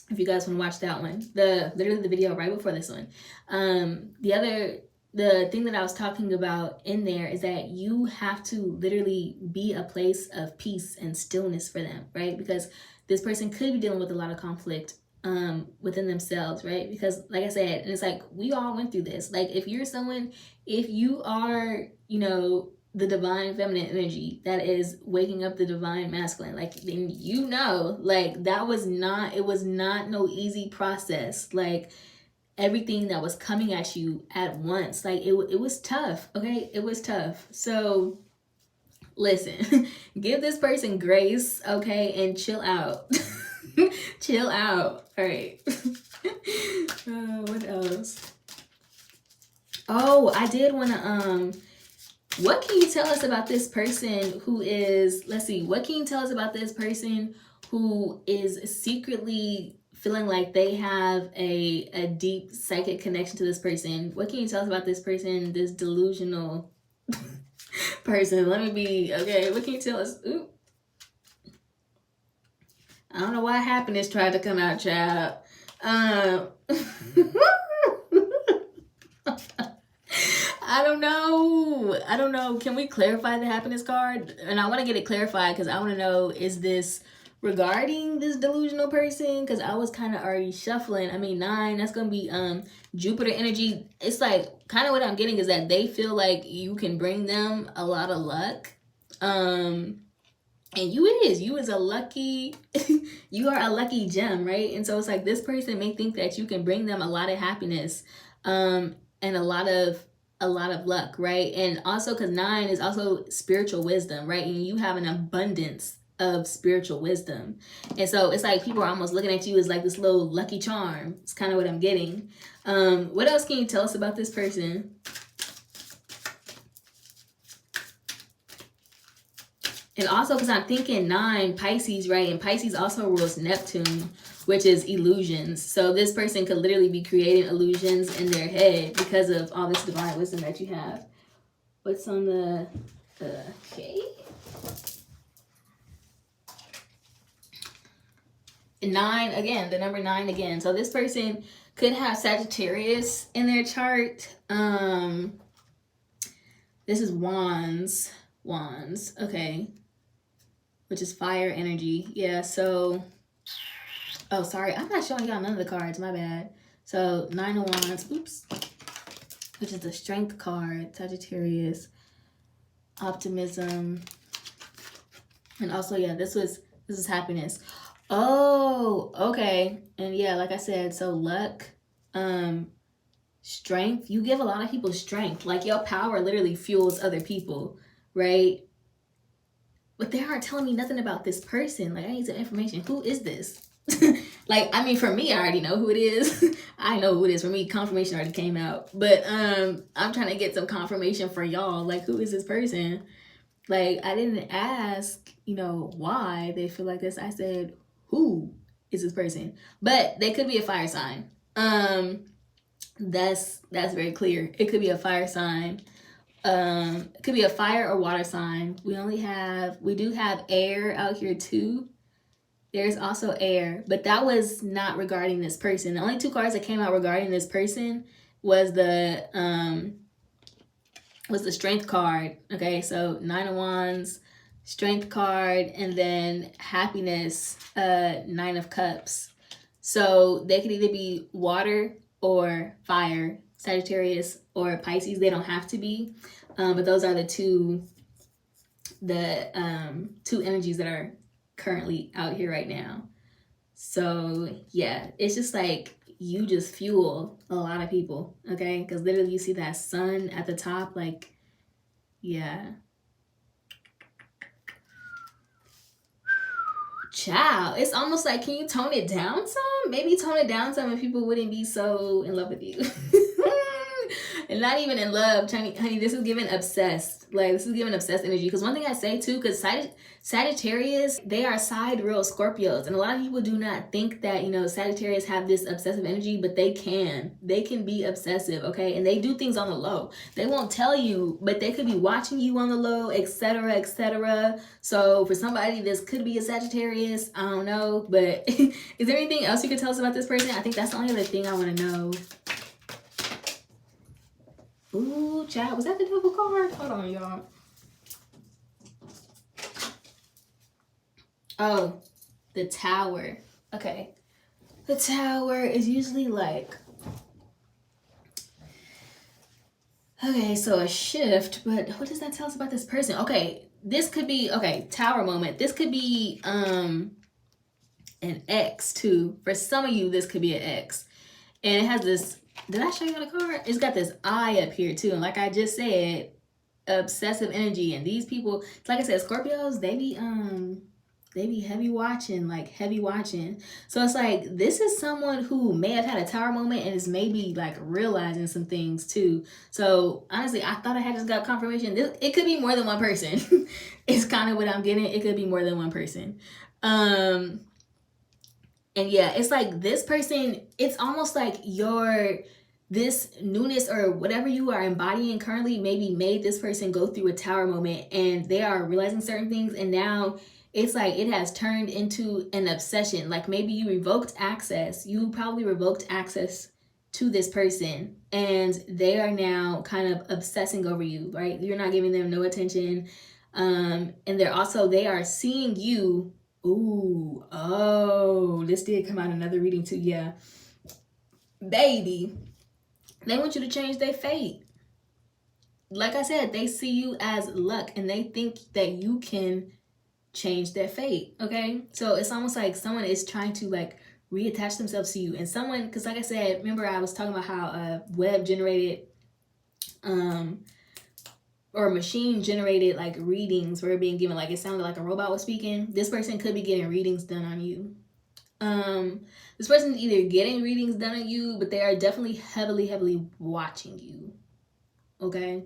Speaker 1: if you guys want to watch that one, literally the video right before this one, the thing that I was talking about in there is that you have to literally be a place of peace and stillness for them, right? Because this person could be dealing with a lot of conflict within themselves, right? Because like I said, and it's like we all went through this. Like if you are, you know, the divine feminine energy that is waking up the divine masculine, like, then you know, like it was not no easy process. Like everything that was coming at you at once, like it was tough. Okay, it was tough. So listen, give this person grace, okay, and chill out. Chill out. All right. What else? Oh, I did want to what can you tell us about this person who is, let's see, what can you tell us about this person who is secretly feeling like they have a deep psychic connection to this person? What can you tell us about this person, this delusional person? Let me be, okay, what can you tell us? Ooh. I don't know why happiness tried to come out, child. I don't know. Can we clarify the happiness card? And I want to get it clarified because I want to know, is this regarding this delusional person? Because I was kind of already shuffling. I mean, 9, that's going to be Jupiter energy. It's like kind of what I'm getting is that they feel like you can bring them a lot of luck. And you is a lucky, you are a lucky gem, right? And so it's like this person may think that you can bring them a lot of happiness and a lot of luck, right? And also because 9 is also spiritual wisdom, right? And you have an abundance of spiritual wisdom. And so it's like people are almost looking at you as like this little lucky charm. It's kind of what I'm getting. What else can you tell us about this person? And also because I'm thinking 9, Pisces, right? And Pisces also rules Neptune, which is illusions. So this person could literally be creating illusions in their head because of all this divine wisdom that you have. What's on the, okay. 9, again, the number 9 again. So this person could have Sagittarius in their chart. This is Wands, okay. Which is fire energy. Yeah, so, oh, sorry. I'm not showing y'all none of the cards. My bad. So, 9 of Wands. Oops. Which is the Strength card. Sagittarius. Optimism. And also, yeah, this is happiness. Oh, okay. And yeah, like I said, so luck, strength. You give a lot of people strength. Like, your power literally fuels other people, right? But they aren't telling me nothing about this person. Like, I need some information. Who is this? Like, I mean, for me, I already know who it is. I know who it is. For me, confirmation already came out. But I'm trying to get some confirmation for y'all. Like, who is this person? Like, I didn't ask, why they feel like this. I said, who is this person? But they could be a fire sign. That's very clear. It could be a fire sign. It could be a fire or water sign. We do have air out here too. There's also air, but that was not regarding this person. The only 2 cards that came out regarding this person was the strength card. Okay, so 9 of Wands, strength card, and then happiness, 9 of Cups. So they could either be water or fire, Sagittarius or Pisces. They don't have to be, but those are the two energies that are currently out here right now. So yeah, it's just like you just fuel a lot of people, okay? Because literally you see that sun at the top, like, yeah. Child, it's almost like, can you tone it down some? Maybe tone it down some and people wouldn't be so in love with you. And not even in love, honey, this is giving obsessed. Like, this is giving obsessed energy. Because one thing I say too, because Sagittarius, they are sidereal Scorpios. And a lot of people do not think that, Sagittarius have this obsessive energy, but they can. They can be obsessive, okay? And they do things on the low. They won't tell you, but they could be watching you on the low, etc., etc. So for somebody, this could be a Sagittarius. I don't know. But is there anything else you could tell us about this person? I think that's the only other thing I want to know. Ooh, child, was that the double card? Hold on, y'all. Oh, the Tower. Okay. The Tower is usually like, okay, so a shift, but what does that tell us about this person? Okay, this could be, okay, Tower moment. This could be an X too. For some of you, this could be an X. And it has this, did I show you the card? It's got this eye up here too. And like I just said, obsessive energy. And these people, like I said, Scorpios, they be heavy watching, like heavy watching. So it's like, this is someone who may have had a Tower moment and is maybe like realizing some things too. So honestly, I thought I had just got confirmation. It could be more than one person. It's kind of what I'm getting. It could be more than one person. And yeah, it's like this person, it's almost like this newness or whatever you are embodying currently maybe made this person go through a Tower moment and they are realizing certain things. And now it's like it has turned into an obsession. Like maybe you revoked access. You probably revoked access to this person and they are now kind of obsessing over you, right? You're not giving them no attention. And they are seeing you. Ooh, oh, this did come out another reading too. Yeah, baby, they want you to change their fate. Like I said, they see you as luck and they think that you can change their fate. Okay, so it's almost like someone is trying to like reattach themselves to you. And someone, because like I said, remember I was talking about how web generated or machine generated like readings were being given, like it sounded like a robot was speaking. This person could be getting readings done on you. This person is either getting readings done on you, but they are definitely heavily watching you. Okay,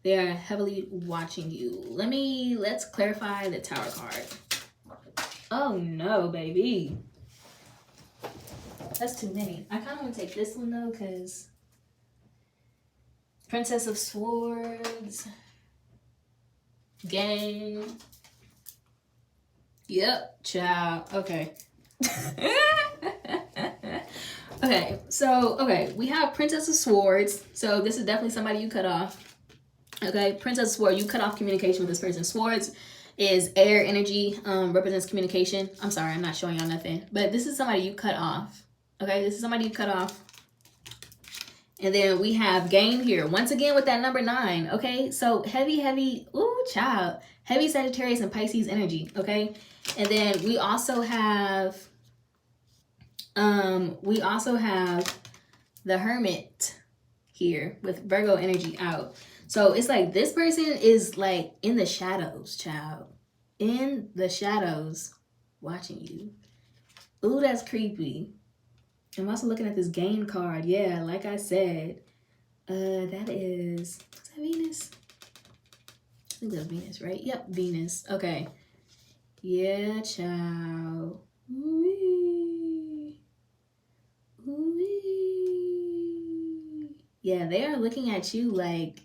Speaker 1: they are heavily watching you. Let's clarify the Tower card. Oh no, baby. That's too many. I kind of want to take this one though, because Princess of Swords, Gang. Yep, child. Okay. Okay, we have Princess of Swords. So this is definitely somebody you cut off. Okay, Princess of Swords, you cut off communication with this person. Swords is air energy, represents communication. I'm sorry, I'm not showing y'all nothing. But this is somebody you cut off. Okay, this is somebody you cut off. And then we have Game here. Once again with that number 9. Okay, so heavy, ooh, child. Heavy Sagittarius and Pisces energy. Okay, and then we also have the Hermit here with Virgo energy out. So it's like this person is like in the shadows, child. In the shadows watching you. Ooh, that's creepy. I'm also looking at this Game card. Yeah, like I said, that is that Venus? I think that's Venus, right? Yep, Venus. Okay. Yeah, child. Ooh-wee. Ooh-wee. Yeah, they are looking at you like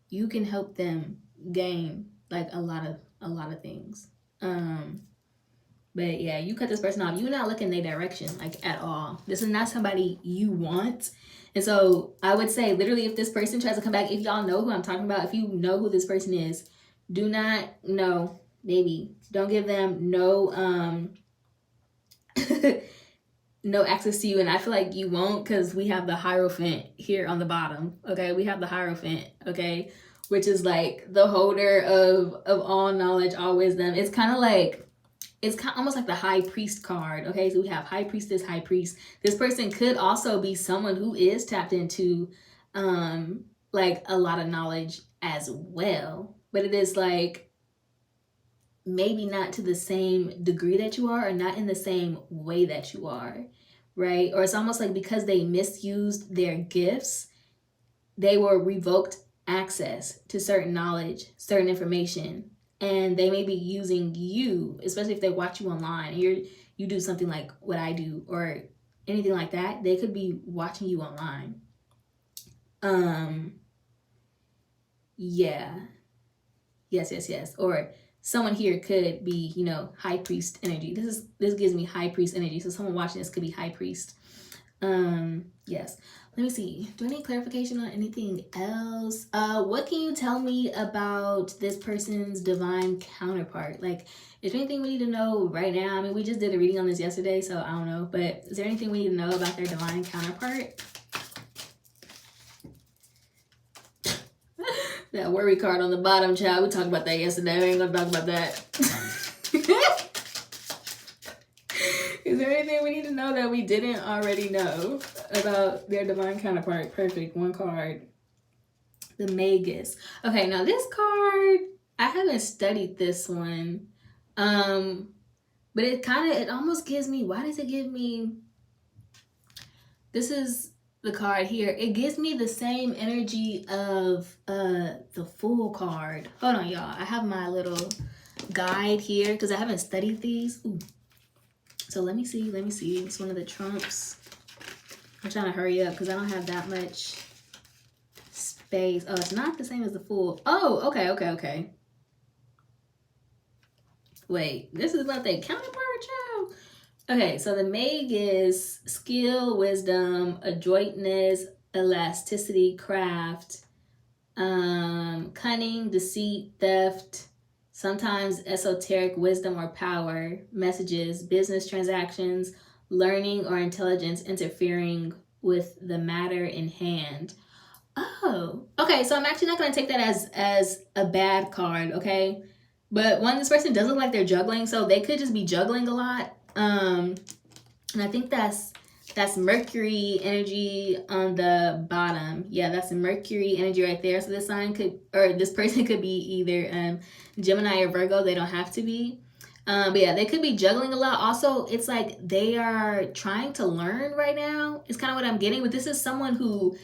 Speaker 1: you can help them gain like a lot of things. But yeah, you cut this person off. You're not looking their direction, like, at all. This is not somebody you want. And so I would say, literally, if this person tries to come back, if y'all know who I'm talking about, if you know who this person is, do not, no, baby. Don't give them no, no access to you. And I feel like you won't, because we have the Hierophant here on the bottom. Okay, we have the Hierophant, okay, which is like the holder of all knowledge, all wisdom. It's kind of like, it's almost like the High Priest card. Okay, so we have High Priestess, High Priest. This person could also be someone who is tapped into like a lot of knowledge as well. But it is like maybe not to the same degree that you are, or not in the same way that you are, right? Or it's almost like because they misused their gifts, they were revoked access to certain knowledge, certain information. And they may be using you, especially if they watch you online and you do something like what I do or anything like that. They could be watching you online. Yeah. Yes. Or someone here could be, you know, High Priest energy. This gives me High Priest energy. So someone watching this could be High Priest. Yes. Let me see. Do I need clarification on anything else? What can you tell me about this person's divine counterpart? Like, is there anything we need to know right now? I mean, we just did a reading on this yesterday, so I don't know. But is there anything we need to know about their divine counterpart? That worry card on the bottom, child. We talked about that yesterday. We ain't gonna talk about that. Is there anything we need to know that we didn't already know about their divine counterpart? Perfect. One card. The Magus. Okay, now this card, I haven't studied this one. But it almost gives me, why does it give me, this is the card here. It gives me the same energy of the Fool card. Hold on, y'all. I have my little guide here because I haven't studied these. Ooh. So let me see. It's one of the trumps. I'm trying to hurry up because I don't have that much space. Oh, it's not the same as the Fool. Oh, okay. Wait, this is what they counterpart, child? Okay, so the Magus, skill, wisdom, adroitness, elasticity, craft, cunning, deceit, theft, sometimes esoteric wisdom or power, messages, business transactions, learning or intelligence interfering with the matter in hand. Oh, okay. So I'm actually not going to take that as a bad card, okay? But one, this person does look like they're juggling, so they could just be juggling a lot. And I think that's Mercury energy on the bottom. Yeah, that's Mercury energy right there. So this person could be either Gemini or Virgo. They don't have to be. But yeah, they could be juggling a lot. Also, it's like they are trying to learn right now. It's kind of what I'm getting. But this is someone who,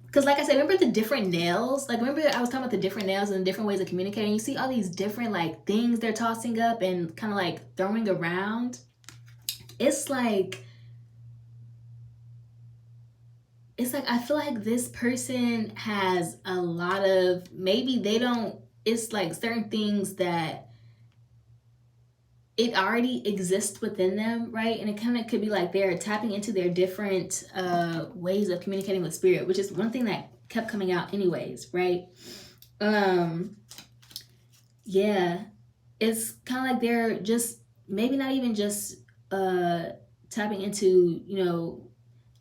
Speaker 1: because like I said, remember the different nails? Like, remember I was talking about the different nails and different ways of communicating? You see all these different like things they're tossing up and kind of like throwing around. It's like it's like I feel like this person has a lot of, maybe they don't, it's like certain things that it already exists within them, right? And it kind of could be like they're tapping into their different ways of communicating with spirit, which is one thing that kept coming out anyways, right? Yeah, it's kind of like they're just maybe not even just tapping into, you know,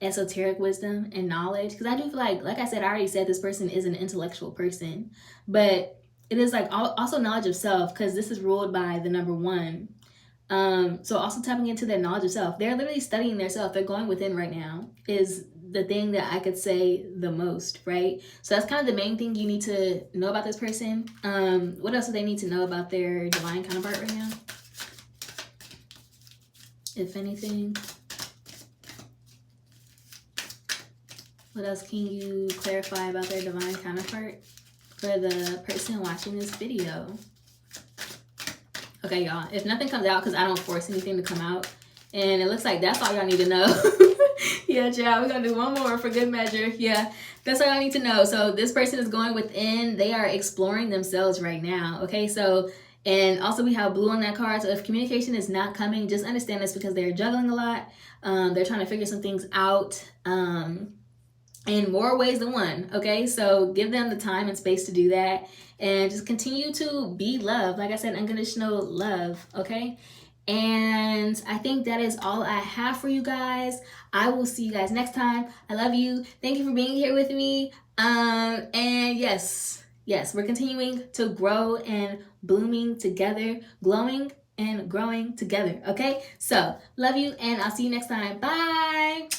Speaker 1: esoteric wisdom and knowledge, because I do feel like I said, I already said this person is an intellectual person, but it is like also knowledge of self, because this is ruled by the number one. So also tapping into their knowledge of self. They're literally studying their self. They're going within right now is the thing that I could say the most, right? So that's kind of the main thing you need to know about this person. What else do they need to know about their divine counterpart right now? If anything. What else can you clarify about their divine counterpart for the person watching this video? Okay, y'all, if nothing comes out, because I don't force anything to come out, and it looks like that's all y'all need to know. Yeah, y'all, we're going to do one more for good measure. Yeah, that's all y'all need to know. So this person is going within. They are exploring themselves right now, okay? So, and also we have blue on that card. So if communication is not coming, just understand this because they're juggling a lot. They're trying to figure some things out in more ways than one, okay? So give them the time and space to do that. And just continue to be love. Like I said, unconditional love, okay? And I think that is all I have for you guys. I will see you guys next time. I love you. Thank you for being here with me. And yes, we're continuing to grow and blooming together, glowing and growing together, okay? So, love you, and I'll see you next time. Bye!